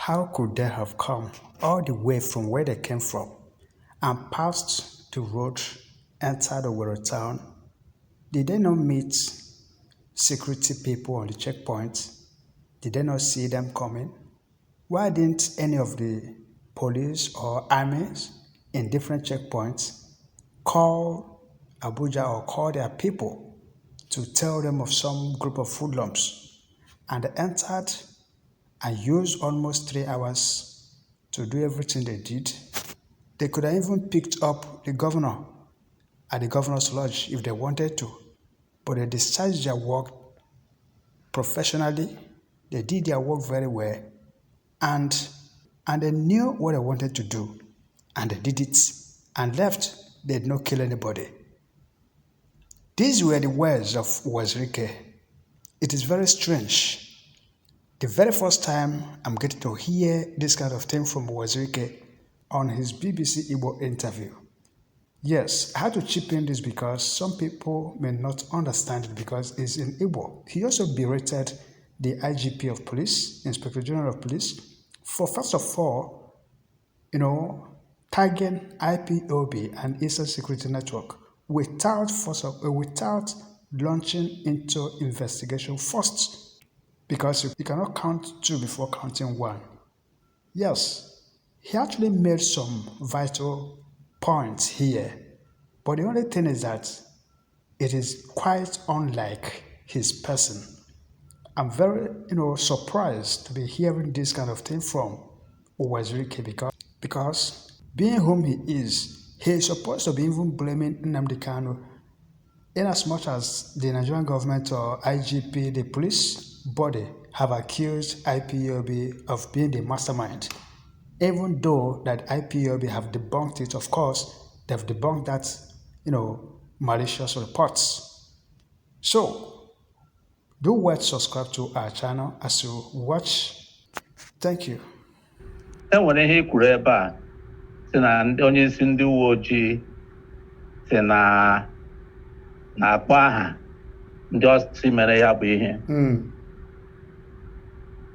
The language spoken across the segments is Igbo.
How could they have come all the way from where they came from and passed the road, entered Owerri town? Did they not meet security people on the checkpoint? Did they not see them coming? Why didn't any of the police or armies in different checkpoints call Abuja or call their people to tell them of some group of hoodlums? And they entered and used almost 3 hours to do everything they did. They could have even picked up the governor at the governor's lodge if they wanted to, but they discharged their work professionally. They did their work very well, and they knew what they wanted to do, and they did it and left. They did not kill anybody. These were the words of Uwazurike. It is very strange. The very first time I'm getting to hear this kind of thing from Uwazurike on his BBC Igbo interview. Yes, I had to chip in this because some people may not understand it because it's in Igbo. He also berated the IGP of police, Inspector General of Police, for first of all, tagging IPOB and Eastern Security Network without launching into investigation first, because you cannot count two before counting one. Yes, he actually made some vital points here, but the only thing is that it is quite unlike his person. I'm very, surprised to be hearing this kind of thing from Uwazurike because being whom he is supposed to be even blaming Nnamdi Kanu in as much as the Nigerian government or IGP, the police body, have accused IPOB of being the mastermind. Even though that IPOB have debunked it, of course, they've debunked that, malicious reports. So, do well subscribe to our channel as you watch. Thank you. Enwere ihe kwuru ebe a sị na onye isi ndị uwe ojii sị na-akpọ aha ndị ọsị mere ya bụ ihe.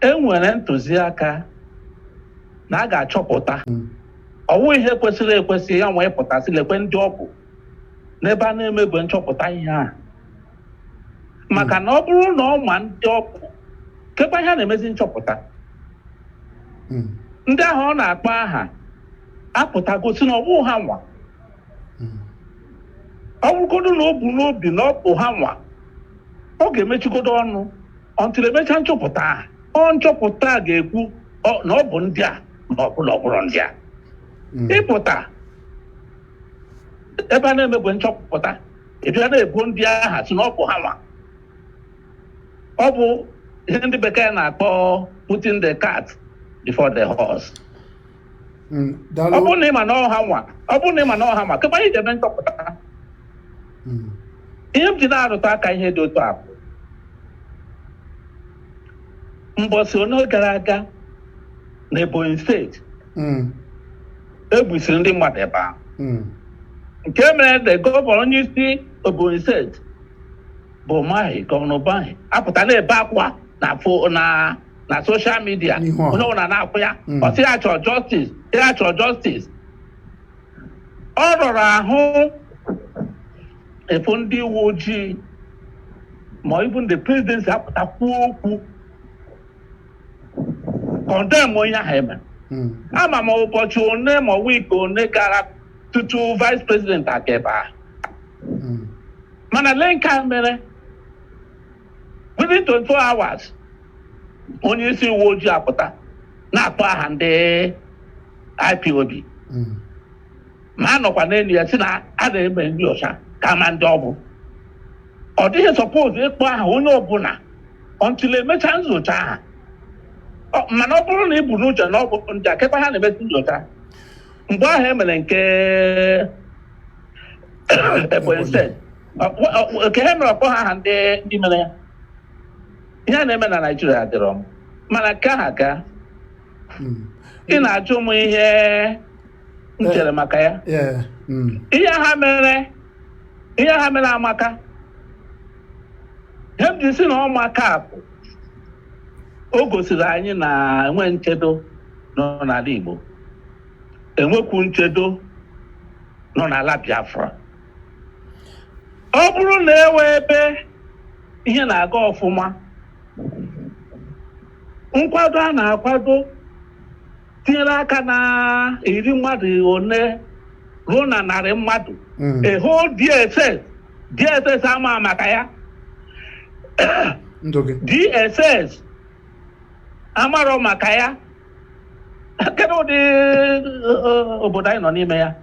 Enwere ntụziaka na a ga-achọpụta ọwụ ihe kwesịrị ekwesị ya nwee pụtasị lekwe ndị ọbụ n'ebe a na-emebe nchọpụta ihe a. Maka na ọ bụrụ na ọ ma ndị ọbụ kekwa ihe a na-emezi nchọpụta ndị ahụ ọ na-akpọ aha apụta gosi na ọ bụ ha nwa. Ọ bụrụgodu na o bu n'obi na ọ bụ ha nwa, ọ ga-emechigodo ọnụ ọntụl emecha nchọpụta aha. Ọ nchọpụta ga-ekwu na ọ bụ ndị a ma ọ bụla ọ bụrụ ndị a. Ịpụta ebe a na-emegbe nchọpụta ebia na-ebu ndị agha si na ọ bụ ha nwa. Ọ bụ ihe ndị bekee na-akpọ putting the cart before the horse. Ọ bụ na ịma na ọha nwa kekwa ihe jebe nchọpụta. Ihe m ji na-arụta aka ihe dị otu a mbọsị onye gara aga na Ebonyi steeti egbusiri ndị mmadụ ebe ahụ. Nke mere the gọvanọ onye isi Ebonyi steeti bụ gọvanọ Mahi apụta na-ebe akwa na soshal midia onye ọbụla na-akwụ ya ọsị ya chọrọ justice. Ọ rọrọ ahụ efu ndị uwe ojii ma even the presidency apụta kwuo okwu condemn onye ahụ eme. Ama m ụbọchị one ma week one gara tutu vice president aka ebe ahụ. Mana lenka mere within 24 hours onye isi uwe ojii apụta na-akpọ aha ndị IPOB ma a nọkwa n'elu ya si na a na-eme ndị ọcha ka ama ndị ọ bụ. Ọ dịghị suppose ịkpọ aha onye ọbụla until emecha nzocha aha. Mana ọ bụrụ na ị bụ n'uche na ọ bụ ndị a kekwa ha na-emesi nyocha mgbe ahụ emere nke Ebonyi steeti nke ha mere ọkpọ ha ndị mere ya. Ihe a na-eme na Naịjirịa adịrọ m mana nke aha ka ị na-ajụ m ihe m chere maka ya. Ihe ha mere amaka. Ihe m ji si na ọmaka bụ o gosiri anyị na enwe nchedo nọ n'ala Igbo enwekwu nchedo nọ n'ala Biafra. Ọ bụrụ na ewe ebe ihe na-aga ọfụma, nkwado a na-akwado tinyere aka na 10 mmadụ one ruo na 100 mmadụ, eho DSS ama maka ya. DSS amarọ maka ya. Kedu ụdị obodo anyị nọ n'ime ya?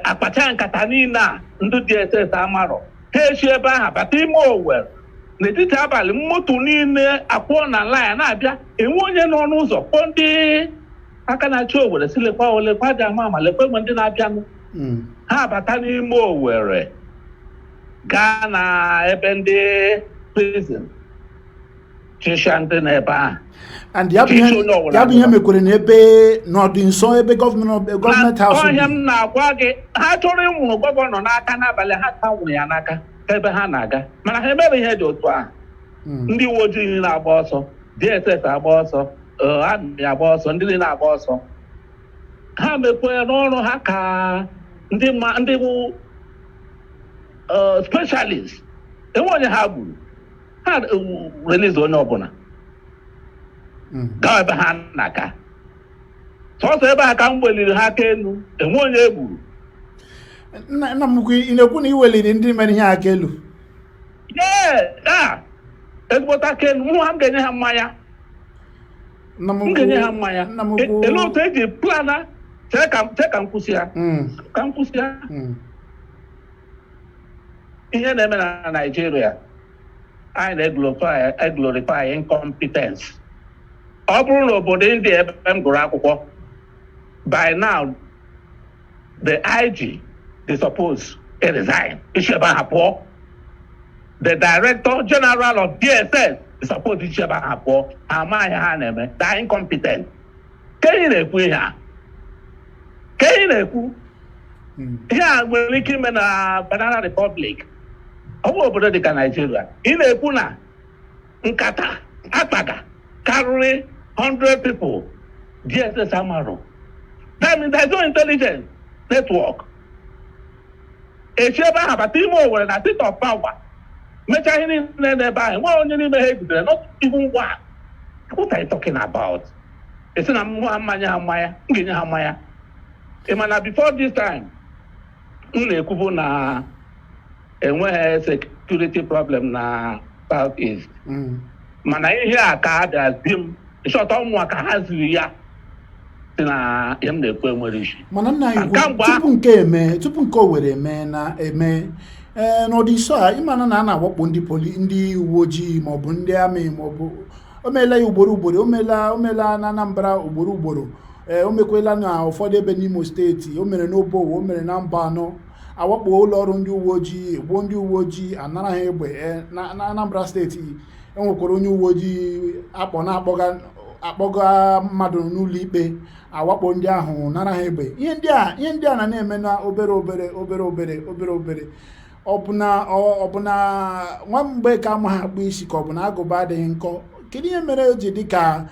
Akpacha nkata niile a ndị DSS amarọ, ha echi ebe ahụ bata ime Owerri n'etiti abalị, moto niile akwụọ na line na-abịa, enwe onye nọ n'ụzọ kpọọ ndị aka na-achị Owerri si lekwa olekwa dị ama lekwa enwe ndị na-abịanụ. Ha bata n'ime Owerri gaa na ebe ndị prison chisha ndị n'ebe ahụ. And ya bụ ihe mekwere n'ebe n'ọdị nso ebe gọọmenti haus. Ọhịa m na-agwa gị, ha chọrọ ịnwụrụ gọvanọ n'aka n'abalị, ha ka nwụrụ ya n'aka ebe ha na-aga, mana ha emere ihe dị otu ahụ. Ndị uwe ojii na-agba ọsọ, DSS agba ọsọ, amị agba ọsọ, ndị niile agba ọsọ. Ha mekwere n'ọrụ ha ka ndị bụ specialist. Enwe onye ha gburu, ha release onye ọbụla gaa ebe ha na-aga. Sọsọ ebe ha ka m weliri ha aka elu, enwe onye egburu. Nna m ukwu, ị na-ekwu na ị weliri ndị mere ihe aka elu? Ezigbote aka elu. Mụ ha m ga-enye ha mmanya. M ga-enye ha mmanya. Ele otu eji plana. Chee ka m kwụsị ya. Ka m kwụsị ya. Ihe na-eme na Nigeria, anyị na-glorify incompetence. Ọ bụrụ na obodo ndị ebe m gụrụ akwụkwọ, by now the IG they suppose resign. Isheba ha pụọ. The Director General of DSS is supposed to isheba ha pụọ. Ha amaghị ha na-eme. They are incompetent. Kenyi na-ekwu ihe a. Kenyi na-ekwu ihe a nwere ike ime na Banana Republic. Ọ bụ obodo dị ka Nigeria. Ị na-ekwu na nkata akpaga karịrị 100 people DSS amarọ. That means there's no intelligence network. Echi ebe ahụ bata ime Owerri na seat of power, mechaa ihe niile n'ebe ahụ, nwa onye n'ime ha ejidere, not even one. What are you talking about? Esi na m mmanya ha mmanya, m ga-enye ha mmanya. Ị ma na before this time, m na-ekwubu na enweghị security problem na South East. Mana ihe a ka abịa zi m, ịchọta ụmụ ka ha ziri ya si na ihe m na-ekwu enwere isi. Mana nna anyị tupu nke Owerri eme n'ọdị nso a, ịmana na a na-awakpo ndị uwe ojii maọbụ ndị amị maọbụ o meela ya ugboro o meela na Anambra ugboro o mekwela na ụfọdụ ebe n'Imo steeti, o mere n'Obowo, o mere na mba anọ, awakpo ụlọ ọrụ ndị uwe ojii, gbuo ndị uwe ojii, anara ha egbe. Na Anambra steeti enwekwara onye uwe ojii akpọga mmadụ n'ụlọ ikpe, awakpo ndị ahụ, nara ha egbe. Ihe ndị a na-eme na obere. Ọ bụ na nwa mgbe ka ama ha akpụ isi, ka ọ bụ na agụba adịghị nkọ. Kedu ihe mere o ji dị ka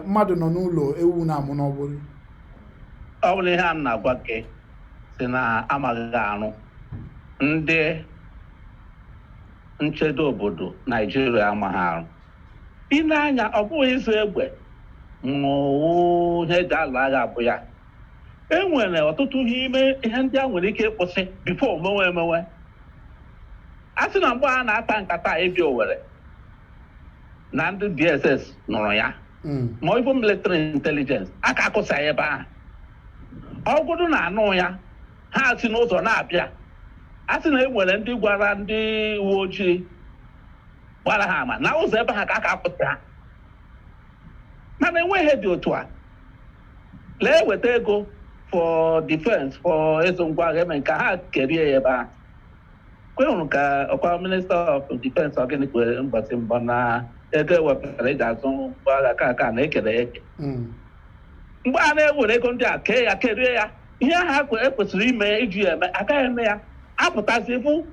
mmadụ nọ n'ụlọ ewu na-amụ n'ọgbụrụ? Ọ bụrụ ihe a na-agwa gị si na amaghị arụ ndị nchedo obodo Nigeria amaghị arụ. Ị na-anya, ọ bụghị ịzụ egbe ihe eji alụ agha abụ ya. E nwere ọtụtụ ihe ndị a nwere ike ịkwụsị bifo emewe. A sị na mgbe a na-ata nkata ebi Owerri na ndị DSS nụrụ ya, ma ọ bụ military intelligence aka akụsa ya ebe ahụ. Ọgụdụ na-anụ ya, ha si n'ụzọ na-abịa. A sị na e nwere ndị gwara ndị uwe ojii gbara ha ama na ụzọ ebe ha ka aka apụta ha. Mana enweghị dị otu a. Lee weta ego for defense for ịzụ ngwa agha MNK ha kerie ya ebe ahụ. Kwenụrụ ka ọkwa Minister of Defense Organic kwere mgbasị mbọ na ego ewepụtara eji azụ ngwa agha ka na-ekere eke. Mgbe a na-ewere ego ndị a kee ya kerie ya, ihe ha ekwesịrị ime iji eme agaghị eme ya. Apụtazi bụ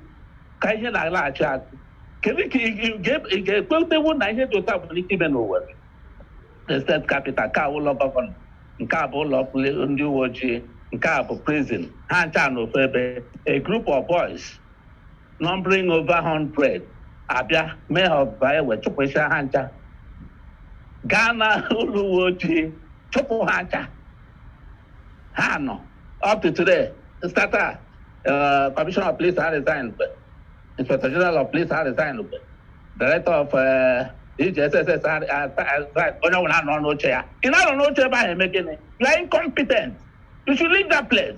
ka ihe na-alaghachi azụ. Kedu ka ị ga-ekwetewu na ihe dị otu a nwere ike ime n'Owerri? the state capital, nke a bụ ụlọ gọvanọ, nke a bụ ụlọ ndị uwe ojii, nke a bụ prison. Ha ncha n'ofu ebe, a group of boys numbering over 100 abịa mee ha ọba ewe chụpụsịa ha ncha gaa na ụlọ uwe ojii chụpụ ha ncha. Ha nọ up to today. Starter, Commissioner of Police has resigned, Inspector General of Police has resigned, Director of DGSS has resigned. You are incompetent. You should leave that place.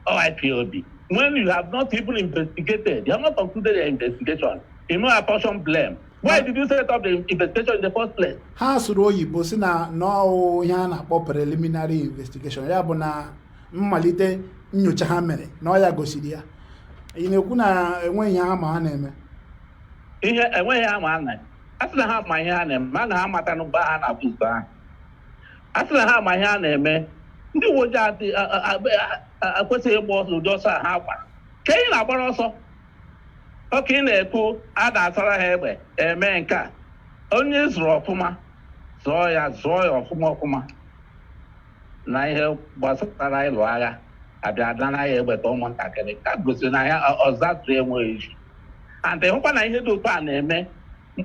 OIPOB. When you have not even investigated, you have not concluded the investigation, you know, apportion blame. Why did you set up the investigation in the first place? Ha sụrụ oyibo si na no ihe a na-akpọ preliminary investigation, ya bụ na mmalite nyocha ha mere na ọ ya gosiri ya. Ị na-ekwu na enweghị ihe ha ma ha na-eme. Ihe enweghị ha ma ha na-eme. A sị na ha ma ihe ha na-eme, ma na ha mata n'ụba ha na abụzụ ha. A sị na ha ma ihe ha na-eme, ndị uwe ojii akwesịghị ịgba ọsọ ụdị ọsọ ha gbara. Ka ị na-agbara ọsọ? Oke ị na-ekwu a na-asara ha egbe eme nke a. Onye zụrụ ọfụma zụọ ya ọfụma na ihe gbasara ịlụ agha abịa dana ya egbe ka ụmụntakịrị ka gosiri na ya ọzatụrụ enweghị isi. And hụkwa na ihe dị otu a na-eme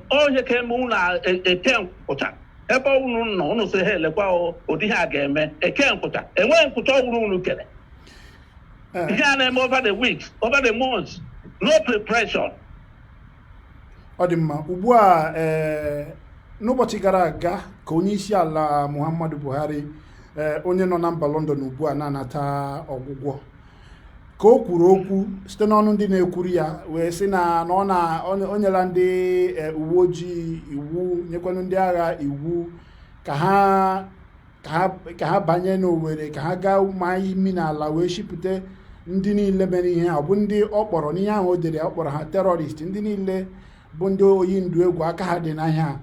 onye ka eme unu eke nkwụcha ebe unu nọ unu si ha elekwa ụdị ha ga-eme eke nkwụcha enweghị nkwụcha ọhụrụ unu kere. Ihe a na-eme over the weeks, over the months, no preparation. Ọ dị mma ugbu a n'ụbọchị gara aga ka onye isi ala Muhammadu Buhari onye nọ na mba London ugbu a na-anata ọgwụgwọ ka o kwuru okwu site n'ọnụ ndị na-ekwuru ya wee sị na o nyela ndị uwe ojii iwu nyekwanụ ndị agha iwu ka ha banye n'Owerri ka ha gaa ma imi n'ala wee shipụta ndị niile mere ihe a bụ ndị ọ kpọrọ n'ihe ahụ o dere ọ kpọrọ ha terọrist, ndị niile bụ ndị oyi ndụ egwu aka ha dị n'ahịa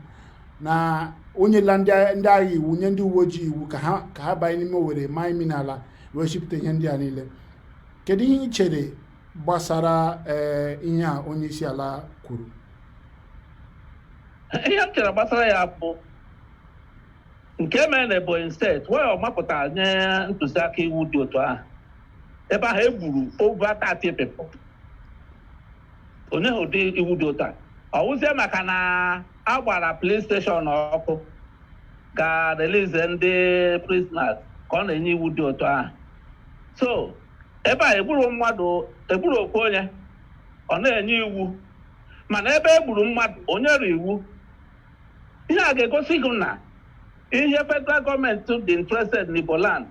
na o nyela ndị agha iwu nye ndị uwe ojii iwu ka ha banye n'ime Owerri ma imi n'ala wee shipụta ihe ndị a niile. Kedu ihe ị chere gbasara ihe a onye isi ala kwuru? Ihe m chere gbasara ya bụ nke mere na Ebonyi steeti wee ọ mapụtara nye ntụziaka iwu dị otu ahụ ebe ahụ egburu over 30 people. Onye ụdị iwu dị otu a ọ wụzie maka na a gbara police station ọkụ ga-release ndị prisoners ka ọ na-enye iwu dị otu ahụ. So ebe a egburu okwu onye ọ na-enye iwu, mana ebe egburu mmadụ onye rụ iwu. Ihe a ga-egosi gị na ihe federal gọọmenti dị interested n'Igbo land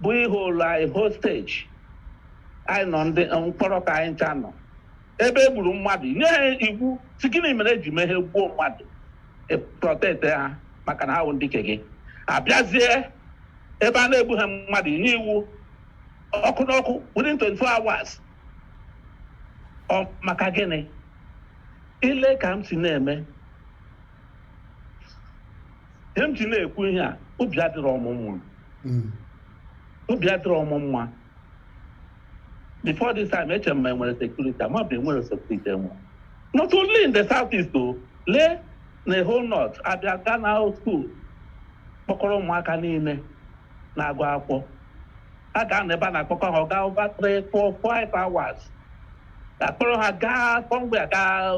bụ ihe ụlọ anyị hostage anyị nọ ndị mkpọrọ ka anyị ncha nọ ebe egburu mmadụ nye ha iwu si gịnị mere eji mee ha gbuo mmadụ protect ha maka na ha bụ ndị ke gị. Abịazie ebe a na-egbu ha mmadụ nye iwu ọkụ n'ọkụ within 24 hours. Maka gịnị? Ile ka m si na-eme ihe m ji na-ekwu ihe a obi adịrọ ọmụmụ. Before this time, HM nwere security, amabe nwere security enwe. Not only in the southeast though, lee na the whole north, abịa Ghana school, kpọkọrọ ụmụaka niile na-agụ akwụkwọ. A ga-anọ ebe a na-akpọkọ ha gaa over 3, 4, 5 hours. Akpọrọ ha gaa kpọmgbe gaa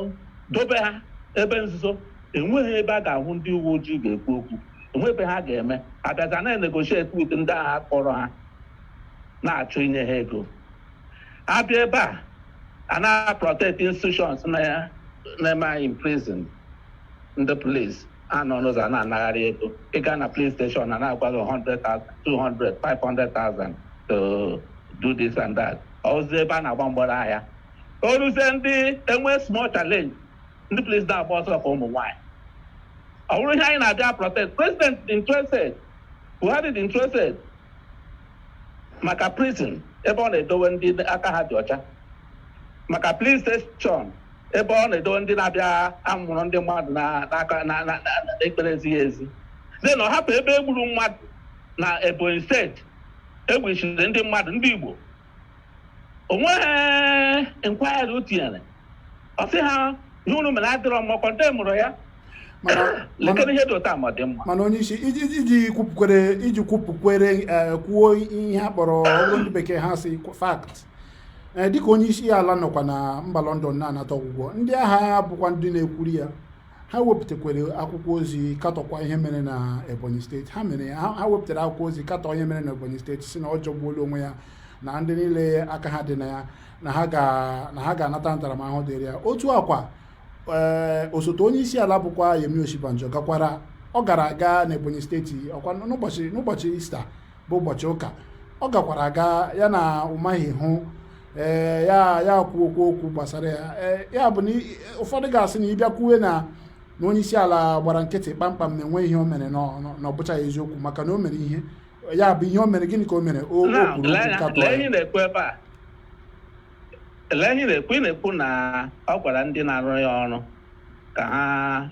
dobe ha ebe nzuzo. Enweghị ebe a ga-ahụ ndị uwe ojii ga-ekwu okwu. Enwe ebe ha ga-eme. Abịaza na-negotiate with ndị agha kpọrọ ha na-achọ inye ha ego. Abịa ebe a na-protect institutions na-eme in prison, ndị police anọ n'ụzọ na-anagharị ego. Ị gaa na police station na-agwa gị 100,000, 200, 500,000 to do this and that. Ọzọ ebe a na-agba mgbọrọ ahịa. O ruzie ndị enwe small challenge, ndị police na-agba ọsọ ka ụmụ nwaanyị. Ọ bụrụ ihe anyị na-abịa protect. President interested, Buhari dị interested maka prison ebe ọ na-edowe ndị aka ha dị ọcha, maka police station ebe ọ na-edowe ndị na-abịa amụrụ ndị mmadụ n'aka na ekpere ezighị ezi. Then ọ hapụ ebe egburu mmadụ na Ebonyi steeti egbuchiri ndị mmadụ ndị Igbo. O nweghị inquiry o tinyere. Ọ sị ha unu mere adịrọ m ọkọnde mụrụ ya lekere ihe dị ụta ma dị mma mana onye isi iji kwupụkwere kwuo ihe a kpọrọ ọrụ ndị bekee ha si fact dịka onye isi ala nọkwa na mba London na-anata ọgwụgwọ ndị agha bụkwa ndị na-ekwuri ya ha wepụtakwere akwụkwọ ozi katọkwa ihe mere na Ebonyi steeti ha wepụtara akwụkwọ ozi katọ ihe mere na Ebonyi steeti si na ọ jọgbuola onwe ya na ndị niile aka ha dị na ya na ha ga-anata ntaramahụhụ dịrị ya otu akwa osote onye isi ala bụkwa Yemi Osibanjo ọ gara aga na Ebonyi steeti ọkwa n'ụbọchị Ista bụ ụbọchị ụka ọ gakwara aga ya na ụmaghị hụ ya kwuo okwu gbasara ya bụ na ụfọdụ ga-asị na ịbịa kwuwe na onye isi ala gbara nkịtị kpamkpam na-enwe ihe o mere na ọ bụchaghị eziokwu maka na o mere ihe ya bụ ihe o mere gịnị ka o mere o kwuru na-ekwu na ọ gwara ndị na-arụ ya ọrụ ka ha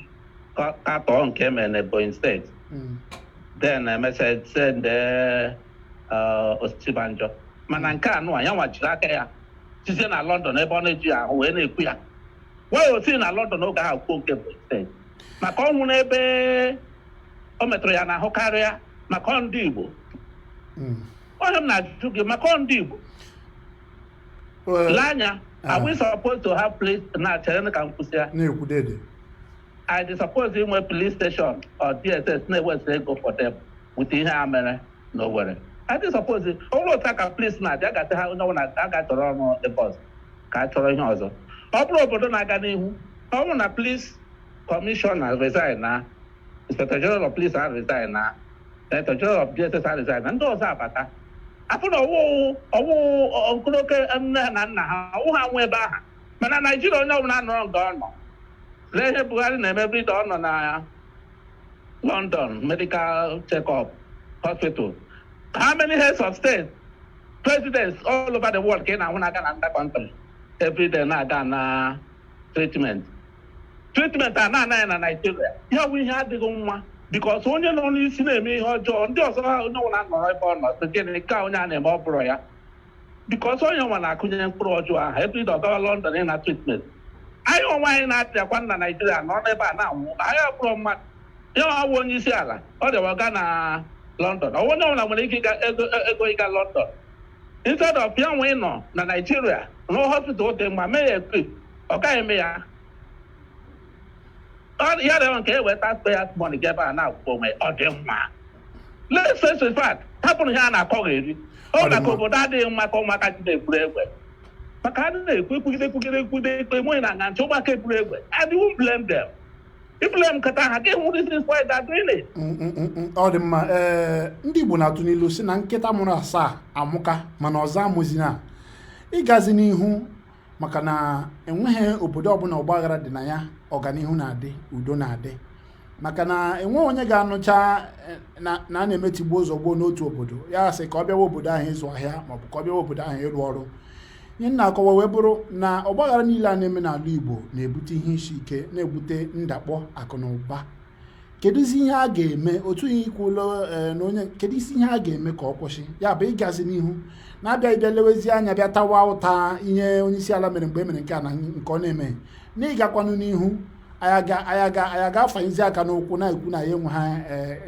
katọọ nke mere na Ebonyi steeti then send Osibanjo mana nke anụ ya nwajiri aka ya site na London ebe ọ na-eji ahụ wee na-ekwu ya wee osi na London oge ahụ kwuo nke Ebonyi steeti maka ọnwụ n'ebe o metụrụ ya n'ahụ karịa maka ndị Igbo onye m na-ajụ gị maka ndị Igbo lee anya are we supposed to have police na chere ka m kwụsị ya I suppose inwe police station or DSS na-ewesịrị ego for them with ihe a mere na Owerri I suppose ụlọ ụta ka police na-adị agatị ha onye ọbụla agatọrọ ọrụ ebe ọzọ ka a chọrọ ihe ọzọ ọ bụrụ obodo na-aga n'ihu ọ bụrụ na police commissioner resign na inspector general of police resign na director general of DSS resign na ndị ọzọ abata afọ na ọwụ okoloke nne na nna ha ọwụ ha nwe ebe aha mana Naijiria onye ọbụla nọrọ nga ọ nọ lee ihe Buhari na-eme brida ọ nọ na London medical check-up hospital how many heads of state presidents all over the world ka ị na-ahụ na-aga na nda country every day na-aga na treatment a na-anaghị na Nigeria ya bụ ihe adịghị mma because onye nọ n'isi na-eme ihe ọjọọ ndị ọzọ ha onye ọbụla nọrọ ebe ọ nọ sị gịnị ka onye a na-eme ọ bụrụ ya because onye nwa na-akụnye mkpụrụ ọjọọ ahụ every day ọgawa London ị na treatment anyị onwe anyị na-atịakwa na Nigeria nọ n'ebe a na-anwụ anyị abụrụ mmadụ ya ọwụ onye isi ala ọ dịwa ga na London onye ọbụla nwere ike ego ịga London instead of ya nwe nọ na Nigeria rụọ hospital dị mma mee ya equip ọ gaghị eme ya ya dị nke eweta payers money ga ebe a na-akwụkwọ onwe ọ dị mma let's face the fact hapụrụ ihe a na-akọghị eri ọ na ka obodo adịghị mma ka ụmụaka ji na-eburu egbe maka adị na-ekwu ekwugide enweghị na nga nche ụmụaka eburu egbe I won't blame them iblame nkata ha ka ịhụ this is why they're doing it. Ọ dị mma ndị Igbo na-atụ n'ilu si na nkịta mụrụ asaa amụka mana ọzọ amụzina ịgazi n'ihu maka na enweghị obodo ọbụla ọgbaghara dị na ya ọganihu na-adị udo na-adị maka na enweghị onye ga-anụcha na a na-emetigbu ụzọ gboo n'otu obodo ya sị ka ọ bịawa obodo ahụ ịzụ ahịa maọbụ ka ọ bịawa obodo ahụ ịrụ ọrụ ihe na-akọwa wee bụrụ na ọgbaghara niile a na-eme n'ala Igbo na-ebute ihe isi ike na-ebute ndakpọ akụ na ụba kedụzi ihe a ga-eme otu ihe ikwulo na onye kedu isi ihe a ga-eme ka ọ kwụsị ya bụ ịgazi n'ihu na-abịa ịbịa lewezi anya bịa tawa ụta ihe onye isi ala mere mgbe e mere nke a na nke ọ na-eme na ịgakwanụ n'ihu anyị ga-afanyizi aka n'ụkwụ na-ekwu na ya enwe ha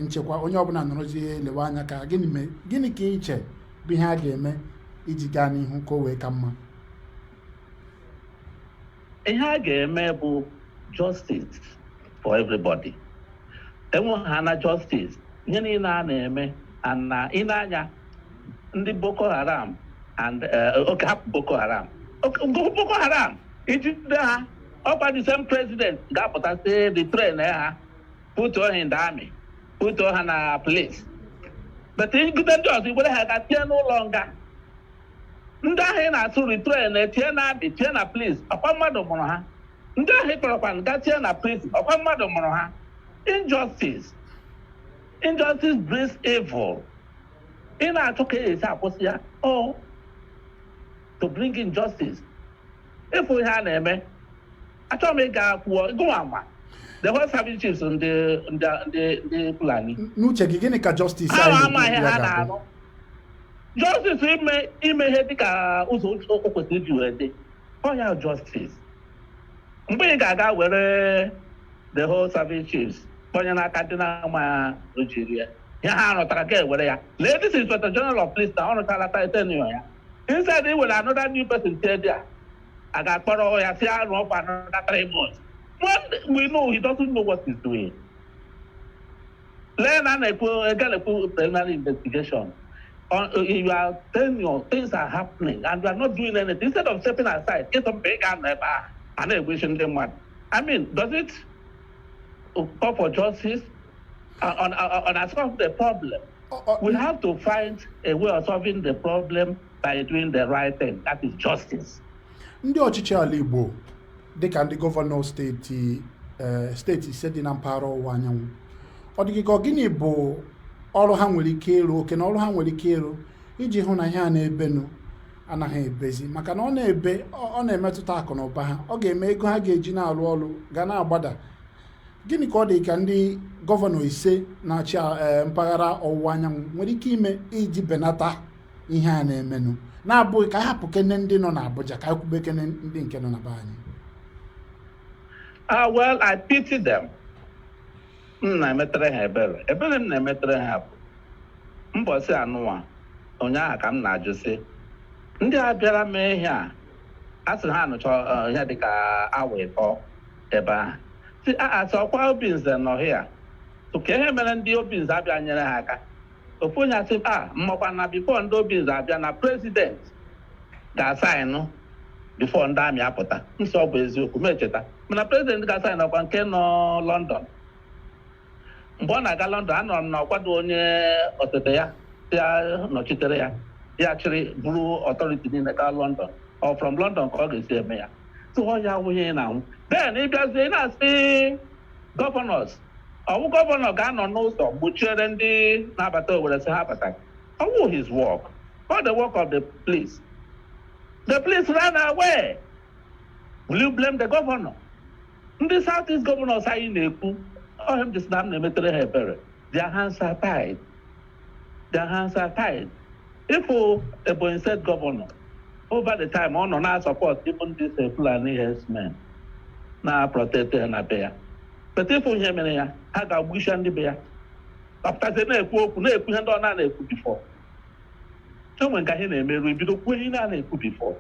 nchekwa onye ọbụla nọrọzie lewe anya ka gịnị ka iche bụ ihe a ga-eme iji gaa n'ihu ka o wee ka mma ihe a ga-eme bụ justice for everybody enwe ha na justice ihe niile a na-eme na ịna-anya ndị Boko Haram and oke hapụ Boko Haram ijide ha ọkwa the same president ga-apụta say the train ha put her in the army put her na police but igide ndị ọzọ igbere ha ga tie n'ụlọ nga ndị ahụ ị na-atụ retrain etie na amị tie na police ọkwa mmadụ mụrụ ha ndị ahụ ị kpọrọkwa ga tie na prison ọkwa mmadụ mụrụ ha injustice brings evil ị na-achọ ka esi akwụsị ya to bring in justice ịfụ ihe a na-eme achọghị m ịga kwuo gụnwa ama the whole service chiefs ndị Fulani n'uche gị gịnị ka justice ahụ amaghị ha na-arụ justice ime ihe dịka ụzọ o kwesịrị iji wee dị ọ ya justice mgbe ị ga-aga were the whole service chiefs onye n'aka ndị na-ama ojiri ya ha rụtara ka ewere ya lee this inspector general of police na ọ rụtara titanio ya instead i were another new person tie there a ga-akpọrọ ya si arụ ọkwa another 3 months when we know he doesn't know what he's doing. Lee na na-ekwu preliminary investigation you are telling your things are happening and you are not doing anything instead of stepping aside get some big and na-egweshi ndị mmadụ. I mean, does it call for justice on solve the problem? We have to find a way of solving the problem by doing the right thing. That is justice. Ndị ọchịchị ala Igbo dịka ndị gọvanọ steeti ise dị na mpaghara ọwụwa anyanwụ ọ dịghị ka gịnị bụ ọrụ ha nwere ike ịrụ oke na ọrụ ha nwere ike ịrụ iji hụ na ihe a na-ebenụ anaghị ebezi maka na ọ na-emetụta akụ na ụba ha ọ ga-eme ego ha ga-eji na-arụ ọrụ ga na-agbada. Gịnị ka ọ dị ka ndị gọvanọ ise na-achị mpaghara ọwụwa anyanwụ nwere ike ime iji benata ihe a na-emenụ na-abụghị ka hapụ kene ndị nọ n'Abuja ka kwube kene ndị nke nọ na be anyị? Well, I pity them. M na-emetere ha ebere m na-emetere ha bụ mbọsị anụwa ụnyaahụ ka m na-ajụ sị ndị a bịara mee ihe a sị ha nụcha ihe dịka awa ịtọ ebe ahụ si asị ọkwa Obinze nọ hịa ka ihe mere ndị Obinze abịa nyere ha aka ofu onye asị mmakwa na bifo ndị Obinze abịa na prezident ga-asaịnụ bifo ndị amị apụta nsọ ọ bụ eziokwu m echeta mana prezident ga-asaịnụ ọkwa nke nọ London. Mgbe ọ na-aga London anọrọ m n'ọkwado onye ọtete ya nọchitere ya chịrị bụrụ ọtọriti niile gaa London ọ from London ka ọ ga-esi eme ya tụọ ya nwunye na nwụ then ịbịazie na-asị gọvanọs ọwụ gọvanọ ga-anọ n'ụzọ gbochiere ndị na-abata Owerri sị ha bata ọwụ his work all the work of the police ran away. Will you blame the governor? Ndị South East governors anyị na-ekwu him this nam na-emetere ha ebere their hands are tied. If Ebonyi State governor over the time ọ nọ na-support even this Fulani herdsmen na-protect ha na be ya but if ihe mere ya ha ga-agbusha ndị be ya ọpụtazie na-ekwu okwu na-ekwu ihe ndị ọ na-ekwu before enwe nka ihe na-emerụ ebido kwuo ihe na-ekwu before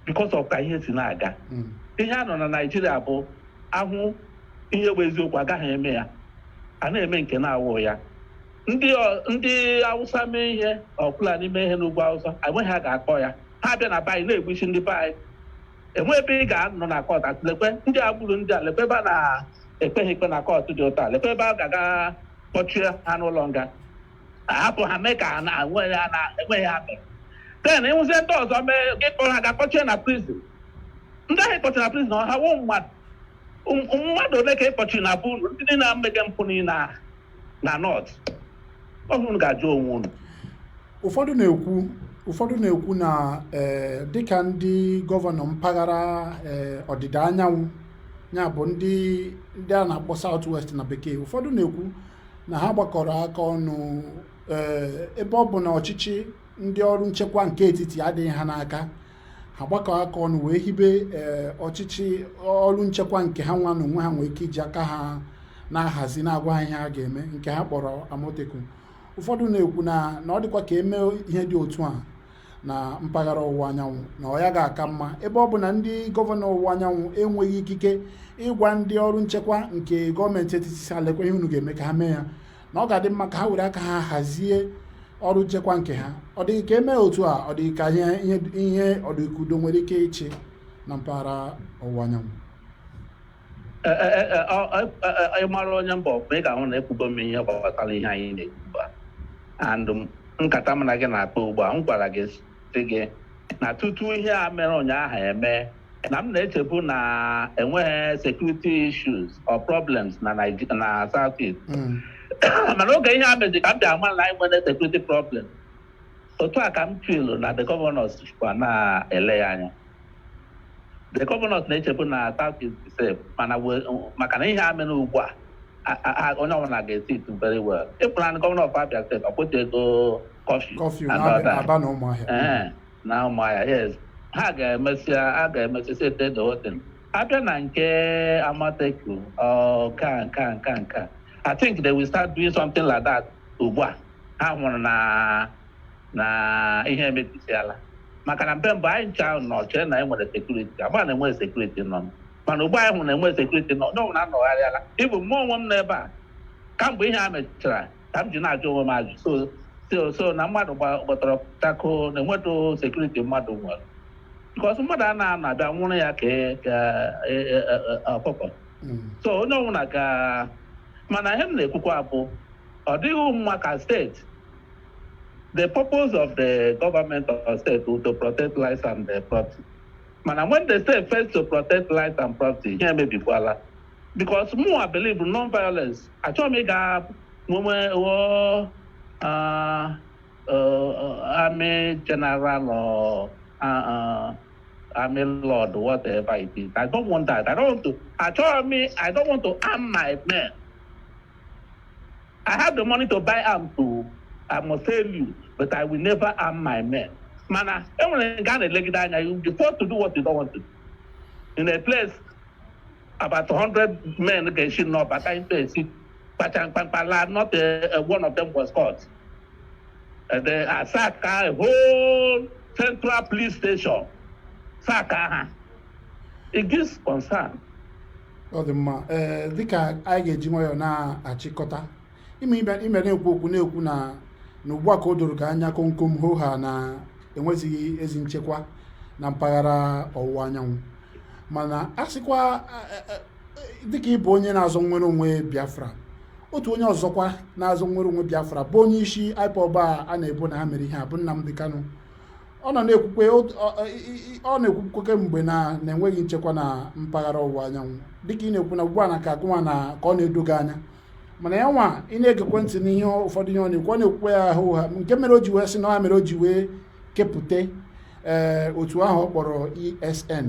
because of ka ihe si na-aga ihe a nọ na Nigeria bụ ahụ ihe bụ eziokwu agaghị eme ya a na-eme nke na-awụ ya ndị Hausa mee ihe Fulani mee ihe n'ugwu Hausa enweghị ha ga-akọ ya ha bịa na be anyị na-egbuchi ndị be anyị enwe ebe ị ga-anọ na kọt lekwe ndị agbụrụ ndị a lekwe ebe a na-ekpeghị ikpe na kọt dị ụta lekwe ebe a ga-aga kpọchie ha n'ụlọ nga ahapụ ha mee ka ha na-enweghị ha mere then ịnwụzie ndị ọzọ mee gị kpọrọ ha ga-akpọchie na prison ndị ahụ ịkpọchie na prison ha wụ mmadụ ole ka ịkpọchiri na bụ ndị na-emege mpụ niile na North ọhụrụ ga-ajụ onwe unu. Ụfọdụ na-ekwu na dịka ndị gọvanọ mpaghara ọdịda anyanwụ ya bụ ndị a na-akpọ South West na bekee ụfọdụ na-ekwu na ha gbakọrọ aka ọnụ ebe ọ bụ na ọchịchị ndị ọrụ nchekwa nke etiti adịghị ha n'aka ha gbakọrọ aka ọnụ wee hibe ọchịchị ọrụ nchekwa nke ha nwa na onwe ha nwee ike iji aka ha na-ahazi na-agwa ha ihe ha ga-eme nke ha kpọrọ Amoteku. Ụfọdụ na-ekwu na ọ dịkwa ka eme ihe dị otu a na mpaghara ọwụwa anyanwụ na ọ ya ga-aka mma ebe ọ bụ na ndị gọvanọ ọwụwa anyanwụ enweghị ikike ịgwa ndị ọrụ nchekwa nke gọọmenti etiti si alekwa ihe unu ga-eme ka ha mee ya na ọ ga-adị mma ka ha were aka ha hazie ọrụ nchekwa nke ha. Ọ dịghị ka eme otu a ọ dịghị ka ihe ọdịkudo nwere ike ịchị na mpaghara ọwụwa anyanwụ. Ịmara onye mba ọbụla ị ga-ahụ na ekwugo m ihe gbasara ihe anyị na-ekwu and nkata m na gị na-akpa ugbu a m gwara gị sị gị na tutu ihe a mere ụnyaahụ eme na m na-echebu na enweghị security issues or problems na South East mana oge ihe a mezi ka m bịa ama na anyị nwere security problem otu a ka m feel na the governors kwa na-ele ya anya. The governors na-echebu na South East is safe maka na ihe a mere ugbu a onye ọbụla ga-esi it very well. Ịpụrụ na gọvanọ of Abia State ọ kpụta ego kọfị na Ụmụahịa yes ha ga-emesịa sete the whole thing abịa na nke Amateku ka I think they will start doing something like that ugbu a ha hụrụ na ihe emebisiala maka na mgbe anyị ncha nọ chere na enwere sekuriti agba na enwere sekuriti nọ mana ugbu anyị hụrụ na enwere sekuriti nọ na anọgharịala ịbụ mmụọ onwe m n'ebe a kamgbe ihe a mechara ka m ji na-ajụ onwe m ajụ so na mmadụ gbọtọrọ tako na enwedo sekuriti mmadụ nwere because mmadụ a na-abịa nwụrụ ya ka ọkụkọ so onye ọbụla ga mana ihe m na-ekwukwa bụ ọ dịghị mma ka steeti the purpose of the government of state is to protect lives and property. But when the state fails to protect lives and property, here may be voila. Because more I believe in non-violence. I told me that army general or army lord, whatever it is. I don't want that. I don't want to arm my men. I have the money to buy arms too. I must tell you, but I will never arm my men. Mana, everyone got a leg down, you'll be forced to do what you don't want to do. In a place, about 100 men should not, but I say, but not one of them was caught. They attacked a whole central police station. Saka, it gives concern. Ọ dị mma dịka anyị ga-eji nwayọọ na-achịkọta ime na-ekwu okwu na-ekwu na ugbu a ka o doro ka anya komkom hoo ha na enwezighị ezi nchekwa na mpaghara ọwụwa anyanwụ mana a sịkwa dịka ịbụ onye na-azọ nwere onwe Biafra otu onye ọzọkwa na-azọ nwere onwe Biafra bụ onye isi IPOB a na-ebo na ha mere ihe a bụ Nnamdi Kanu ọ na-ekwukwe kemgbe na-enweghị nchekwa na mpaghara ọwụwa anyanwụ dịka ị na-ekwu na ugbu a na ka agụma na ka ọ na-edoga anya mana ya nwa ị na-egekwe ntị n'ihe ụfọdụ ihe ọ na-ekwu ọ na-ekwukwe ya ahụ ha nke mere o ji wee sị na ha mere o ji wee kepụta otu ahụ ọ kpọrọ ESN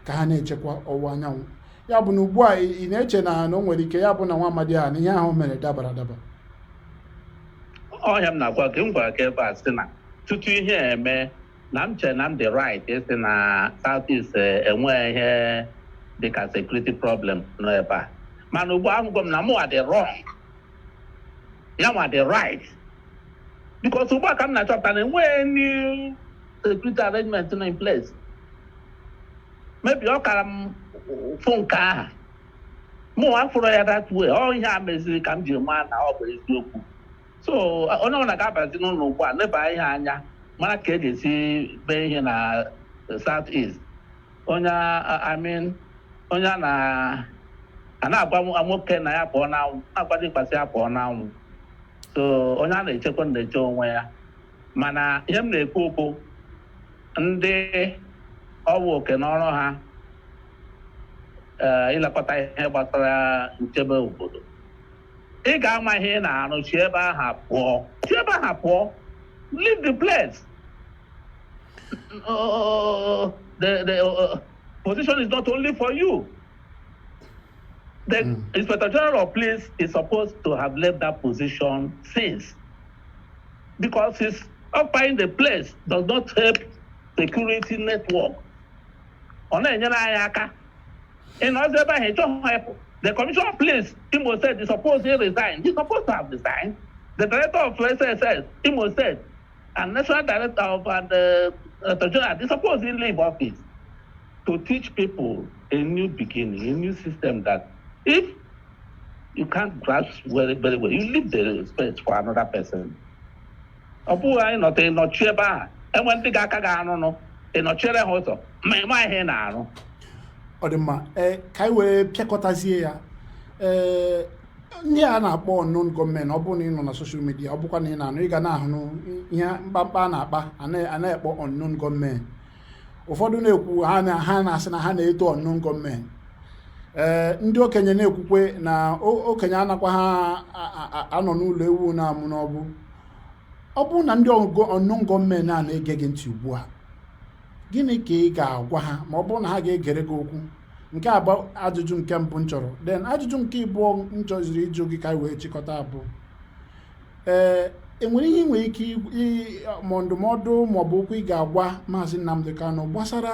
ka ha na-echekwa ọwụwa anyanwụ ya bụ na ugbu a ị na-eche na o nwere ike ya bụ na nwa amadi a na ihe ahụ mere dabara adaba ọhịa m na-agwa gị m gwara gị ebe a sị na tutu ihe eme na m chere na m dị right isi na South East enweghị ihe dịka security problem nọ ebe a mana ugbu ahụgwọ m na mụ dị wrong ya nwa dị right because ugbu a ka m na-achọpụta na enweghị new security arrangement in place maybe ọ kara m fụ nke aha mụ afụrụ ya that way ọ ihe a meziri ka m ji maa na ọ bụ eziokwu so onye ọbụla ga-abazi n'ụlọ ugbu a leba ihe anya mara ka e ga-esi bee ihe na South East onye a na-agwa nwoke na ya pụọ n'anwụ na-agwa ịkpasị ya pụọ n'anwụ so onye a na-echekwa na-eche onwe ya mana ihe m na-ekwu okwu ndị ọwụ oke n'ọrụ ha ilekọta ihe gbasara nchebe obodo ị ga-ama ihe ị na-arụ chi ebe ahụ pụọ leave the place. The position is not only for you. The Inspector General of Police is supposed to have left that position since, because his occupying the place does not help security network. The Commissioner of Police, Imo said, is supposed to resign. He's supposed to have resigned. The Director of SSS, Imo said, and National Director of the General, is supposed to leave office to teach people a new beginning, a new system that if you can't grasp very, very well, you leave the space for another person. And when the Gaka no, in a chair also, my hand now. Ọ dị mma ka anyị wee pịakọtazie ya ndị a na-akpọ unknown gọọmenti ọ bụrụ na ị nọ na soshal midia ọ bụkwa na ị na-anụ ị ga na-ahụ ihe mkpamkpa a na-akpa a na-ekpọ unknown gọọmenti ụfọdụ na-ekwu ha na-asị na ha na-eto unknown gọọmenti ndị okenye na-ekwukwe na okenye anakwa ha anọ n'ụlọ ewu na-amụ n'ọbụ ọ bụrụ na ndị unknown gọọmenti a na-ege gị ntị ugbu a gịnị ka ị ga-agwa ha ma ọ bụrụ na ha ga-egere gị okwu nke a bụ ajụjụ nke mbụ m chọrọ then ajụjụ nke ịbụọ m chọziri ịjụ gị ka anyị wee chịkọta abụ enwere ihe nwere ike ma ndụmọdụ ma ọ bụ okwu ị ga-agwa Maazị Nnamdi Kanu gbasara